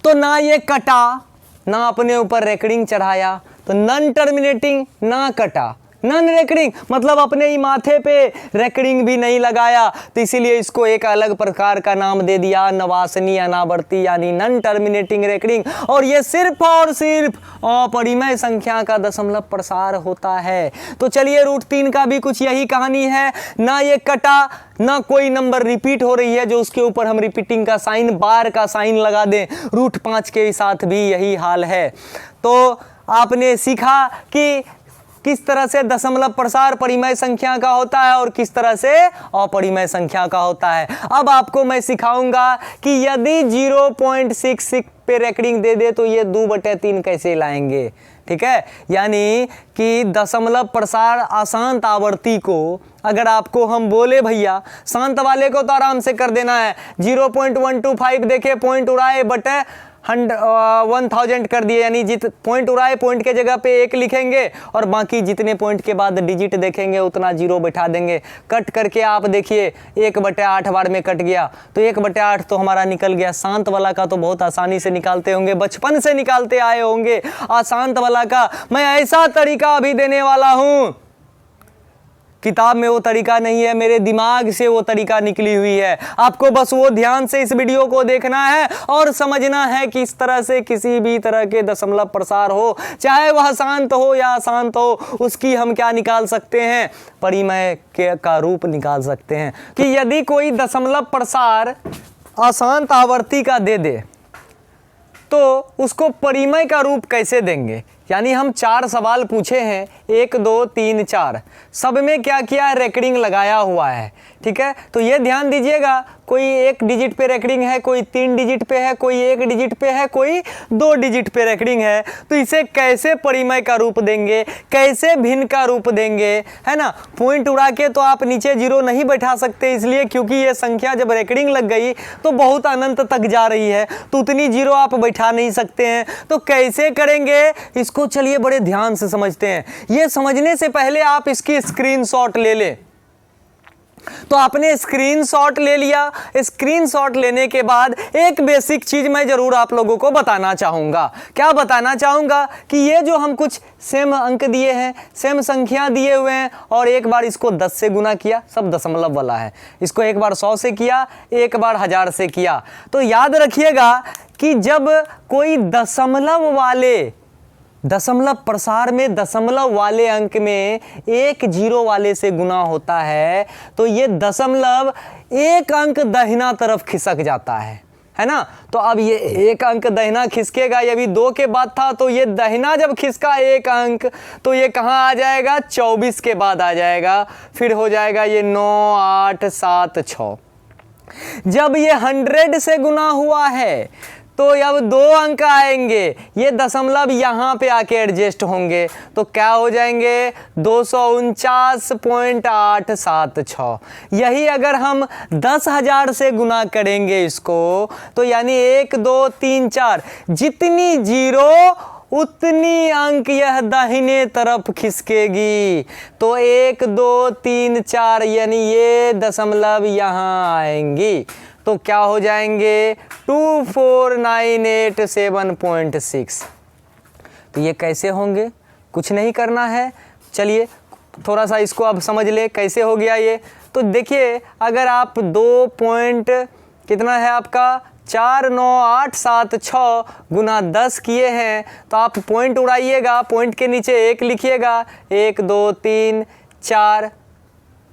तो ना ये कटा ना अपने ऊपर रेकरिंग चढ़ाया, तो नॉन टर्मिनेटिंग ना कटा, नॉन रेकरिंग मतलब अपने ही माथे पे रेकरिंग भी नहीं लगाया, तो इसीलिए इसको एक अलग प्रकार का नाम दे दिया अनवासनीय अनावर्ती यानी नॉन टर्मिनेटिंग रेकरिंग। और ये सिर्फ और सिर्फ अपरिमेय संख्या का दशमलव प्रसार होता है। तो चलिए √3 का भी कुछ यही कहानी है, ना ये कटा ना कोई नंबर रिपीट हो रही है जो उसके ऊपर हम रिपीटिंग का साइन बार का साइन लगा दें। √5 के साथ भी यही हाल है। तो आपने सीखा कि किस तरह से दशमलव प्रसार परिमेय संख्या का होता है और किस तरह से अपरिमेय संख्या का होता है। अब आपको मैं सिखाऊंगा कि यदि 0.66 पे रेकरिंग दे दे तो ये 2/3 कैसे लाएंगे, ठीक है। यानी कि दशमलव प्रसार अशांत आवर्ती को अगर आपको हम बोले भैया शांत वाले को तो आराम से कर देना है, 0.125 देखे पॉइंट उड़ाए बटे 1000 कर दिए, यानी जित पॉइंट उड़ाए पॉइंट के जगह पे 1 लिखेंगे और बाकी जितने पॉइंट के बाद डिजिट देखेंगे उतना 0 बैठा देंगे। कट करके आप देखिए 1/8 बार में कट गया, तो 1/8 तो हमारा निकल गया। शांत वाला का तो बहुत आसानी से निकालते होंगे, बचपन से निकालते आए होंगे। अशांत वाला का मैं ऐसा तरीका अभी देने वाला हूं, किताब में वो तरीका नहीं है, मेरे दिमाग से वो तरीका निकली हुई है। आपको बस वो ध्यान से इस वीडियो को देखना है और समझना है कि इस तरह से किसी भी तरह के दशमलव प्रसार हो, चाहे वह शांत हो या अशांत हो, उसकी हम क्या निकाल सकते हैं, परिमेय का रूप निकाल सकते हैं। कि यदि कोई दशमलव प्रसार अशांत आवर्ती का दे दे तो उसको परिमेय का रूप कैसे देंगे, यानी हम 4 सवाल पूछे हैं, 1 2 3 4, सब में क्या किया है, रेकरिंग लगाया हुआ है। ठीक है, तो ये ध्यान दीजिएगा, कोई 1 डिजिट पे रेकरिंग है, कोई 3 डिजिट पे है, कोई 1 डिजिट पे है, कोई 2 डिजिट पे रेकरिंग है। तो इसे कैसे परिमेय का रूप देंगे, कैसे भिन्न का रूप देंगे, है ना। पॉइंट उड़ा के तो आप नीचे 0 नहीं बैठा सकते, इसलिए क्योंकि ये संख्या जब रेकरिंग लग गई तो बहुत अनंत तक जा रही है, तो उतनी 0 आप बैठा नहीं सकते हैं। तो कैसे करेंगे इसको, चलिए बड़े ध्यान से समझते हैं। ये समझने से पहले आप इसकी स्क्रीनशॉट ले लें। तो आपने स्क्रीनशॉट ले लिया, स्क्रीनशॉट लेने के बाद एक बेसिक चीज मैं जरूर आप लोगों को बताना चाहूंगा। क्या बताना चाहूंगा कि ये जो हम कुछ सेम अंक दिए हैं, सेम संख्या दिए हुए हैं, और एक बार इसको 10 से गुना किया, सब दशमलव वाला है, इसको एक बार 100 से किया, एक बार 1000 से किया। तो याद रखिएगा कि जब कोई दशमलव प्रसार में दशमलव वाले अंक में 1 0 वाले से गुना होता है, तो ये दशमलव 1 अंक दाहिना तरफ खिसक जाता है ना। तो अब ये 1 अंक दाहिना खिसकेगा, ये भी 2 के बाद था, तो ये दाहिना जब खिसका 1 अंक, तो ये कहाँ आ जाएगा, 24 के बाद आ जाएगा, फिर हो जाएगा ये 9 8 7 6। जब ये 100 से गुना हुआ है तो अब 2 अंक आएंगे, ये दशमलव यहाँ पे आके एडजस्ट होंगे, तो क्या हो जाएंगे, 249.876। यही अगर हम 10,000 से गुना करेंगे इसको, तो यानी 1 2 3 4, जितनी 0 उतनी अंक यह दाहिने तरफ खिसकेगी। तो 1 2 3 4 यानी ये दशमलव यहाँ आएंगी, तो क्या हो जाएंगे, 24987.6। तो ये कैसे होंगे, कुछ नहीं करना है। चलिए थोड़ा सा इसको अब समझ ले कैसे हो गया ये। तो देखिए, अगर आप 2 पॉइंट कितना है आपका 49876 गुना 10 किए हैं, तो आप पॉइंट उड़ाइएगा, पॉइंट के नीचे 1 लिखिएगा, 1 2 3 4,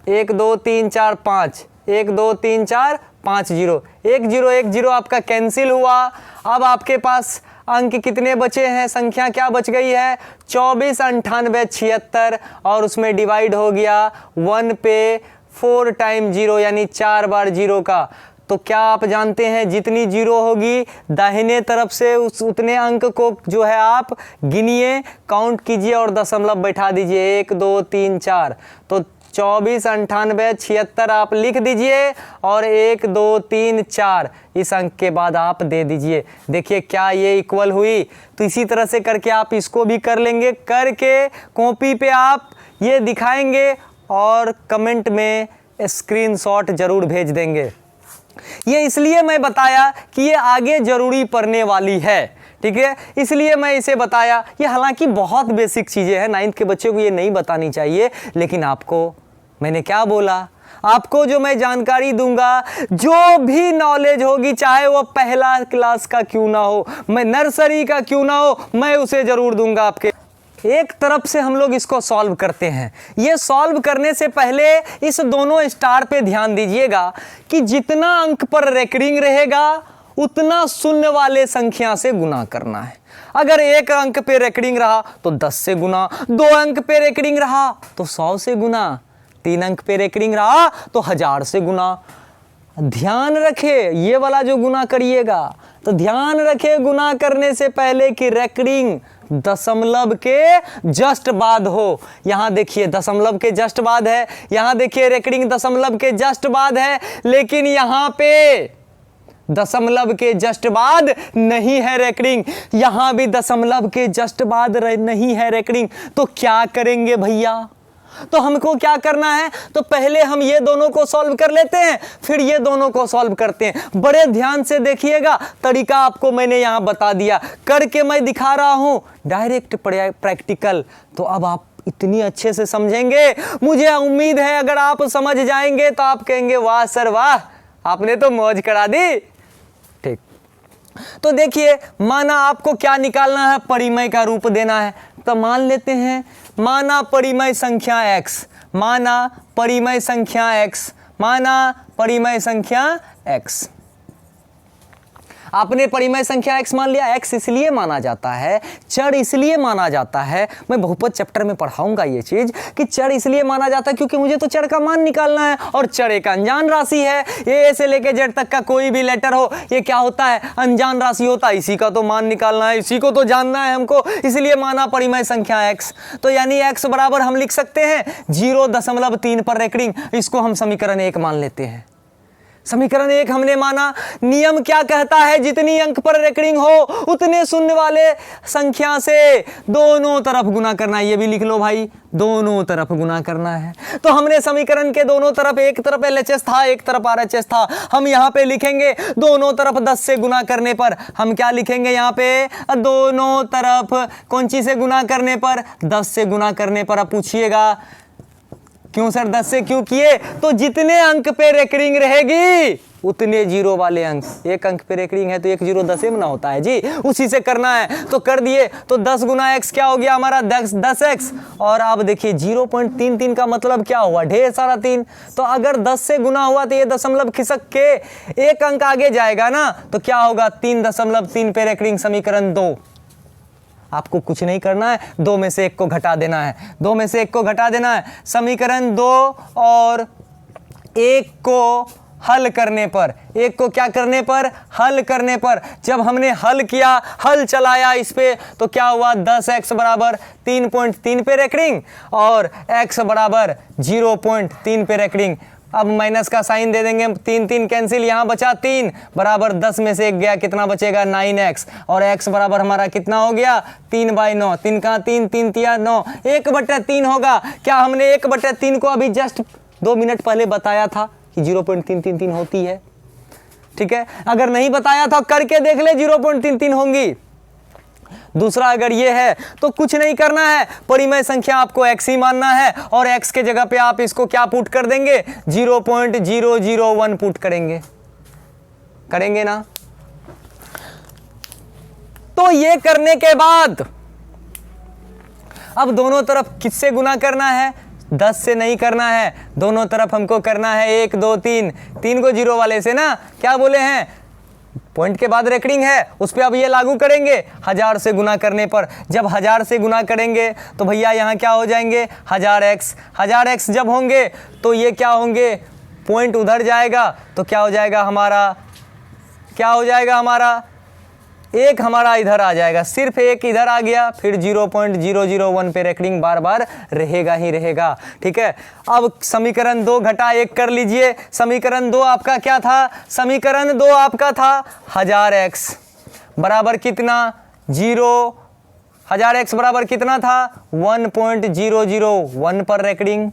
1 2 3 4 5, 1 2 3 4 5 0, 1 0 1 0 आपका कैंसिल हुआ। अब आपके पास अंक कितने बचे हैं, संख्या क्या बच गई है, 24 98 76, और उसमें डिवाइड हो गया 1 पे 4 टाइम 0, यानी 4 बार 0 का। तो क्या आप जानते हैं, जितनी 0 होगी दाहिने तरफ से उतने अंक को जो है आप गिनिए, काउंट कीजिए और दशमलव बैठा दीजिए, 1 2 3 4। तो 24 98 76 आप लिख दीजिए, और 1 2 3 4 इस अंक के बाद आप दे दीजिए। देखिए क्या ये इक्वल हुई। तो इसी तरह से करके आप इसको भी कर लेंगे, करके कॉपी पे आप ये दिखाएंगे और कमेंट में स्क्रीनशॉट जरूर भेज देंगे। ये इसलिए मैं बताया कि ये आगे जरूरी पड़ने वाली है, ठीक है, इसलिए मैं इसे बताया। ये हालांकि बहुत बेसिक चीज़ें हैं, 9th के बच्चों को ये नहीं बतानी चाहिए, लेकिन आपको मैंने क्या बोला, आपको जो मैं जानकारी दूंगा, जो भी नॉलेज होगी, चाहे वो पहला क्लास का क्यों ना हो, मैं नर्सरी का क्यों ना हो, मैं उसे जरूर दूंगा आपके। एक तरफ से हम लोग इसको सॉल्व करते हैं। ये सॉल्व करने से पहले इस दोनों स्टार पे ध्यान दीजिएगा कि जितना अंक पर रेकरिंग रहेगा उतना शून्य वाले संख्या से गुना करना है। अगर 1 अंक पे रेकरिंग रहा तो 10 से गुना, 2 अंक पे रेकरिंग रहा तो 100 से गुना, 3 अंक पे रेकरिंग रहा तो 1000 से गुना। ध्यान रखे ये वाला जो गुना करिएगा, तो ध्यान रखे गुना करने से पहले कि रेकरिंग दशमलव के जस्ट बाद हो। यहां देखिए दशमलव के जस्ट बाद है, यहां देखिए रेकरिंग दशमलव के जस्ट बाद है, लेकिन यहां पे दशमलव के जस्ट बाद नहीं है रेकरिंग, यहां भी दशमलव के जस्ट बाद नहीं है रेकरिंग। तो क्या करेंगे भैया, तो हमको क्या करना है, तो पहले हम ये दोनों को सॉल्व कर लेते हैं, फिर ये दोनों को सॉल्व करते हैं। बड़े ध्यान से देखिएगा, तरीका आपको मैंने यहां बता दिया, करके मैं दिखा रहा हूं डायरेक्ट प्रैक्टिकल। तो अब आप इतनी अच्छे से समझेंगे, मुझे उम्मीद है अगर आप समझ जाएंगे तो आप कहेंगे वाह सर वाह, आपने तो मौज करा दी। ठीक, तो देखिए माना आपको क्या निकालना है, परिमेय का रूप देना है। तो मान लेते हैं, माना परिमेय संख्या x, माना परिमेय संख्या x, माना परिमेय संख्या x। आपने परिमेय संख्या x मान लिया। x इसलिए माना जाता है, चर इसलिए माना जाता है, मैं बहुपद चैप्टर में पढ़ाऊंगा ये चीज कि चर इसलिए माना जाता है क्योंकि मुझे तो चर का मान निकालना है और चर एक अनजान राशि है। ए से लेके जेड तक का कोई भी लेटर हो, ये क्या होता है, अनजान राशि होता है। इसी का तो मान निकालना है, इसी को तो जानना है हमको, इसलिए माना परिमेय संख्या x। तो यानी x बराबर हम लिख सकते हैं 0.3 पर रेकरिंग। इसको हम समीकरण 1 मान लेते हैं। समीकरण 1 हमने माना। नियम क्या कहता है, जितनी अंक पर रेकरिंग हो उतने शून्य वाले संख्या से दोनों तरफ गुना करना है। ये भी लिख लो भाई, दोनों तरफ गुना करना है। तो हमने समीकरण के दोनों तरफ, एक तरफ LHS था, एक तरफ RHS था, हम यहाँ पे लिखेंगे दोनों तरफ 10 से गुना करने पर। हम क्या लिखेंगे यहाँ पे, दोनों तरफ कौन चीज से गुना करने पर, 10 से गुना करने पर। अब पूछिएगा क्यों सर 10 से क्यों किए, तो जितने अंक पे रेकरिंग रहेगी उतने जीरो वाले अंक। एक अंक पे रेकरिंग है तो एक जीरो 10 में ना होता है जी, उसी से करना है। तो कर दिए, तो 10 गुना x क्या हो गया हमारा, 10x। और अब देखिए 0.33 का मतलब क्या हुआ, ढेर सारा 3। तो अगर 10 से गुना हुआ तो ये दशमलव खिसक के एक अंक आगे जाएगा ना, तो क्या होगा 3.3 पे रेकरिंग। समीकरण 2, आपको कुछ नहीं करना है, 2 में से 1 को घटा देना है, 2 में से 1 को घटा देना है। समीकरण 2 और 1 को हल करने पर, 1 को क्या करने पर, हल करने पर, जब हमने हल किया, हल चलाया इस पे, तो क्या हुआ 10x बराबर 3.3 पे रेकरिंग और x बराबर 0.3 पे रेकरिंग। अब माइनस का साइन दे देंगे, 3 कैंसिल, यहाँ बचा 3 बराबर 10 में से 1 गया, कितना बचेगा 9x। और x बराबर हमारा कितना हो गया 3/9। 3 का 3, 3 तिया 9, 1/3 होगा। क्या हमने 1/3 को अभी जस्ट 2 मिनट पहले बताया था कि 0.333 होती है? ठीक है, अगर नहीं बताया था करके देख ले, 0.33 होंगी। दूसरा अगर ये है तो कुछ नहीं करना है, परिमेय संख्या आपको x ही मानना है और x के जगह पे आप इसको क्या पुट कर देंगे, 0.001 पुट करेंगे, करेंगे ना। तो ये करने के बाद अब दोनों तरफ किससे गुना करना है, 10 से नहीं करना है, दोनों तरफ हमको करना है 1 2 3, 3 को जीरो वाले से ना, क्या बोले हैं, पॉइंट के बाद रेकरिंग है, उस पर अब ये लागू करेंगे 1000 से गुना करने पर। जब 1000 से गुना करेंगे तो भैया यहाँ क्या हो जाएंगे 1000x जब होंगे तो ये क्या होंगे, पॉइंट उधर जाएगा तो क्या हो जाएगा हमारा, क्या हो जाएगा हमारा, एक हमारा इधर आ जाएगा, सिर्फ एक इधर आ गया, फिर 0.001 पे रेकरिंग बार बार रहेगा ही रहेगा। ठीक है, अब समीकरण 2 घटा 1 कर लीजिए। समीकरण 2 आपका क्या था, समीकरण 2 आपका था 1000x बराबर कितना, 1000x बराबर कितना था 1.001 पर रेकरिंग,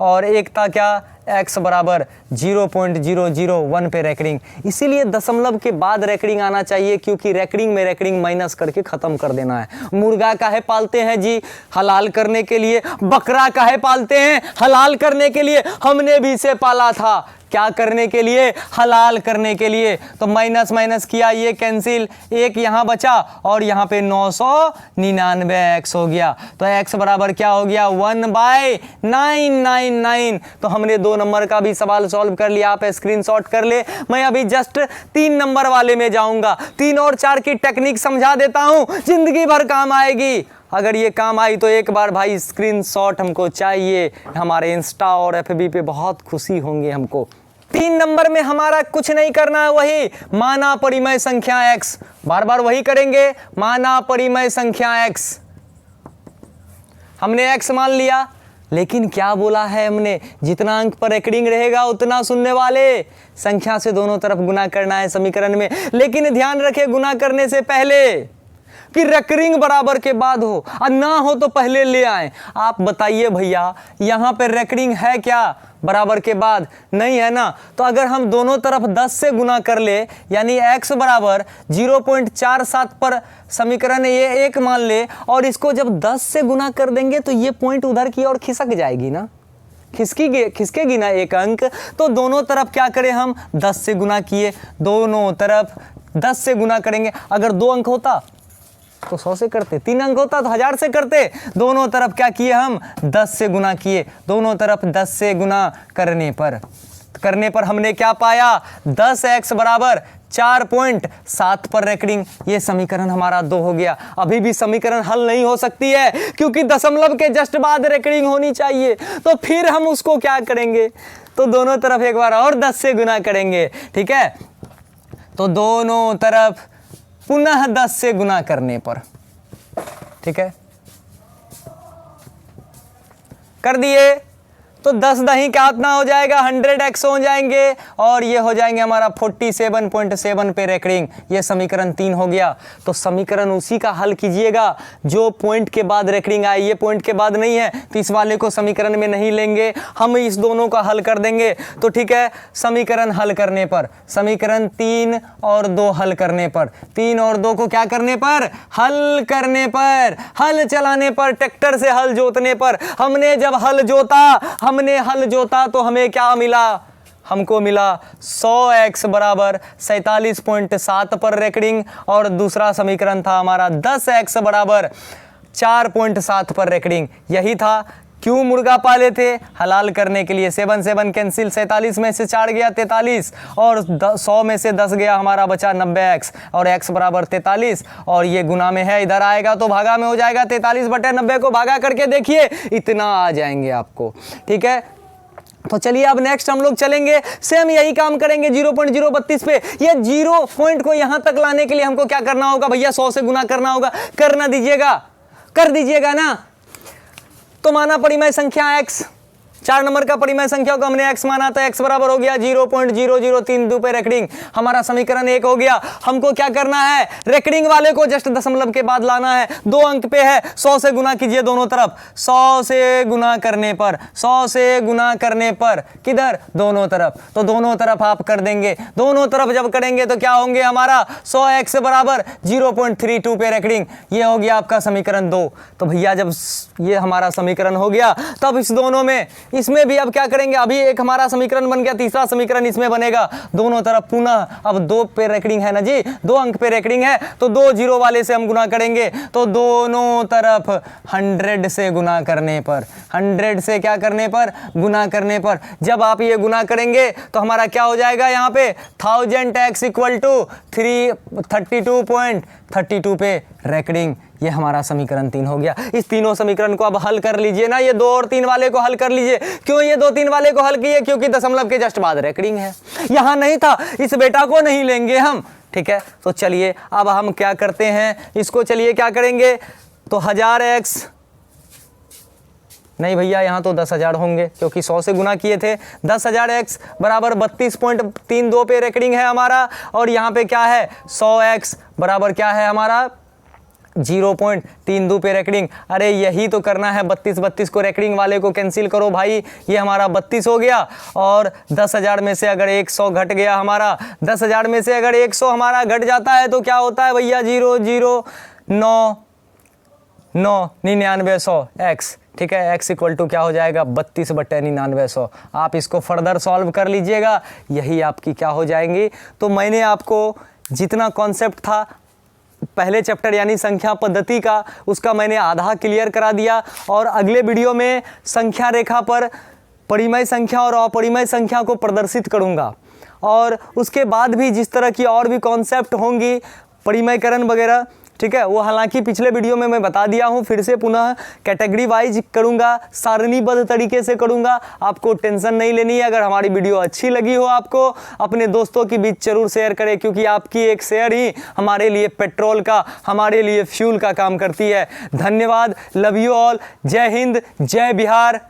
और एक था क्या x बराबर 0.001 पे रेकरिंग। इसीलिए दशमलव के बाद रेकरिंग आना चाहिए, क्योंकि रेकरिंग में रेकरिंग माइनस करके खत्म कर देना है। मुर्गा काहे पालते हैं जी, हलाल करने के लिए। बकरा काहे पालते हैं, हलाल करने के लिए। हमने भी इसे पाला था, क्या करने के लिए, हलाल करने के लिए। तो माइनस माइनस किया, ये कैंसिल, एक यहाँ बचा और यहाँ पे 999x हो गया। तो x बराबर क्या हो गया 1/999। तो हमने 2 नंबर का भी सवाल सॉल्व कर लिया, आप स्क्रीनशॉट कर ले। मैं अभी जस्ट 3 नंबर वाले में जाऊंगा, 3 और 4 की टेक्निक समझा देता हूं, जिंदगी भर काम आएगी। अगर ये काम आई तो एक बार भाई स्क्रीनशॉट हमको चाहिए, हमारे इंस्टा और FB पे बहुत खुशी होंगे हमको। 3 नंबर में हमारा कुछ नहीं करना है, वही माना परिमेय संख्या x, बार बार वही करेंगे, माना परिमेय संख्या x। हमने x मान लिया, लेकिन क्या बोला है हमने, जितना अंक पर रेकरिंग रहेगा उतना शून्य वाले संख्या से दोनों तरफ गुना करना है समीकरण में। लेकिन ध्यान रखें, गुना करने से पहले कि रेकरिंग बराबर के बाद हो, और ना हो तो पहले ले आए। आप बताइए भैया, यहाँ पे रेकरिंग है क्या बराबर के बाद, नहीं है ना। तो अगर हम दोनों तरफ 10 से गुना कर ले, यानी x बराबर 0.47 पर समीकरण ये 1 मान ले, और इसको जब 10 से गुना कर देंगे तो ये पॉइंट उधर की ओर खिसक जाएगी ना, खिसकेगी ना एक अंक। तो दोनों तरफ क्या करें हम, 10 से गुना किए, दोनों तरफ 10 से गुना करेंगे। अगर 2 अंक होता तो 100 से करते, 3 अंक होता तो 1000 से करते। दोनों तरफ क्या किए हम, 10 से गुना किए, दोनों तरफ 10 से गुना करने पर। करने पर हमने क्या पाया, 10x बराबर 4.7 पर रेकरिंग। ये समीकरण हमारा 2 हो गया। अभी भी समीकरण हल नहीं हो सकती है क्योंकि दशमलव के जस्ट बाद रेकरिंग होनी चाहिए। तो फिर हम उसको क्या करेंगे, तो दोनों तरफ एक बार और 10 से गुना करेंगे। ठीक है, तो दोनों तरफ पुनः 10 से गुना करने पर, ठीक है, कर दिए तो 10 दही का कितना हो जाएगा, 100x हो जाएंगे और ये हो जाएंगे हमारा 47.7 पे रेकरिंग। ये समीकरण 3 हो गया। तो समीकरण उसी का हल कीजिएगा जो पॉइंट के बाद रेकरिंग आए। ये पॉइंट के बाद नहीं है तो इस वाले को समीकरण में नहीं लेंगे, हम इस दोनों का हल कर देंगे। तो ठीक है, समीकरण हल करने पर, समीकरण 3 और 2 हल करने पर, 3 और 2 को क्या करने पर, हल करने पर, हल चलाने पर, ट्रैक्टर से हल जोतने पर। हमने जब हल जोता तो हमें क्या मिला, हमको मिला 100x बराबर 47.7 पर रेकरिंग और दूसरा समीकरण था हमारा 10x बराबर 4.7 पर रेकरिंग। यही था। क्यों मुर्गा पाले थे, हलाल करने के लिए। 7 7 कैंसिल, 47 में से 4 गया 43 और 100 में से 10 गया, हमारा बचा 90x और x बराबर 43 और ये गुना में है, इधर आएगा तो भागा में हो जाएगा। 43/90 को भागा करके देखिए, इतना आ जाएंगे आपको। ठीक है, तो चलिए अब नेक्स्ट हम लोग चलेंगे, सेम यही काम करेंगे 0.032 पे। ये 0 पॉइंट को यहां तक लाने के लिए हमको क्या करना होगा भैया, 100 से गुना करना होगा। करना दीजिएगा, कर दीजिएगा ना। तो माना परिमेय संख्या x, 4 नंबर का परिमेय संख्या को हमने x माना तो x बराबर हो गया 0.0032 पे रेकरिंग। हमारा समीकरण 1 हो गया। हमको क्या करना है, रेकरिंग वाले को जस्ट दशमलव के बाद लाना है। 2 अंक पे है, 100 से गुना कीजिए दोनों तरफ। 100 से गुना करने पर, 100 से गुना करने पर किधर, दोनों तरफ। तो दोनों तरफ आप कर देंगे। दोनों तरफ जब करेंगे तो क्या होंगे, हमारा 100x बराबर 0.32 पे रेकरिंग। ये हो गया आपका समीकरण 2। तो भैया जब ये हमारा समीकरण हो गया तब इस दोनों में, इसमें भी अब क्या करेंगे, अभी एक हमारा समीकरण बन गया, तीसरा समीकरण इसमें बनेगा। दोनों तरफ पुनः अब 2 पे रेकरिंग है ना जी, 2 अंक पे रेकरिंग है तो 2 0 वाले से हम गुना करेंगे। तो दोनों तरफ 100 से गुना करने पर, 100 से क्या करने पर, गुना करने पर। जब आप ये गुना करेंगे तो हमारा क्या हो जाएगा, यहाँ पे 1000x इक्वल टू 32.32 पे रेकरिंग। ये हमारा समीकरण 3 हो गया। इस तीनों समीकरण को अब हल कर लीजिए ना, ये 2 और 3 वाले को हल कर लीजिए। क्यों ये 2 3 वाले को हल किए, क्योंकि दशमलव के जस्ट बाद रेकरिंग है। यहां नहीं था, इस बेटा को नहीं लेंगे हम। ठीक है, तो चलिए अब हम क्या करते हैं, इसको चलिए क्या करेंगे, तो 1000x नहीं भैया, यहाँ तो 10,000 होंगे क्योंकि 100 से गुना किए थे। 10,000x बराबर 32.32 पे रेकरिंग है हमारा। और यहाँ पे क्या है, 100x बराबर क्या है हमारा, 0.32 पे रेकरिंग। अरे यही तो करना है, 32 को रेकरिंग वाले को कैंसिल करो भाई, ये हमारा 32 हो गया। और 10,000 में से अगर 100 घट गया हमारा, 10,000 में से अगर 100 हमारा घट जाता है तो क्या होता है भैया, 0 0 9 9 99 100 x। ठीक है, x इक्वल टू क्या हो जाएगा, 32/99 आप इसको फर्दर सॉल्व कर लीजिएगा, यही आपकी क्या हो जाएंगी। तो मैंने आपको जितना कॉन्सेप्ट था पहले चैप्टर यानी संख्या पद्धति का, उसका मैंने आधा क्लियर करा दिया। और अगले वीडियो में संख्या रेखा पर परिमेय संख्या और अपरिमेय संख्या को प्रदर्शित करूंगा। और उसके बाद भी जिस तरह की और भी कॉन्सेप्ट होंगी, परिमेयकरण वगैरह, ठीक है, वो हालांकि पिछले वीडियो में मैं बता दिया हूँ, फिर से पुनः कैटेगरी वाइज करूँगा, सारणीबद्ध तरीके से करूँगा। आपको टेंशन नहीं लेनी है। अगर हमारी वीडियो अच्छी लगी हो आपको, अपने दोस्तों के बीच जरूर शेयर करें, क्योंकि आपकी एक शेयर ही हमारे लिए पेट्रोल का, हमारे लिए फ्यूल का काम करती है। धन्यवाद, लव यू ऑल, जय हिंद, जय बिहार।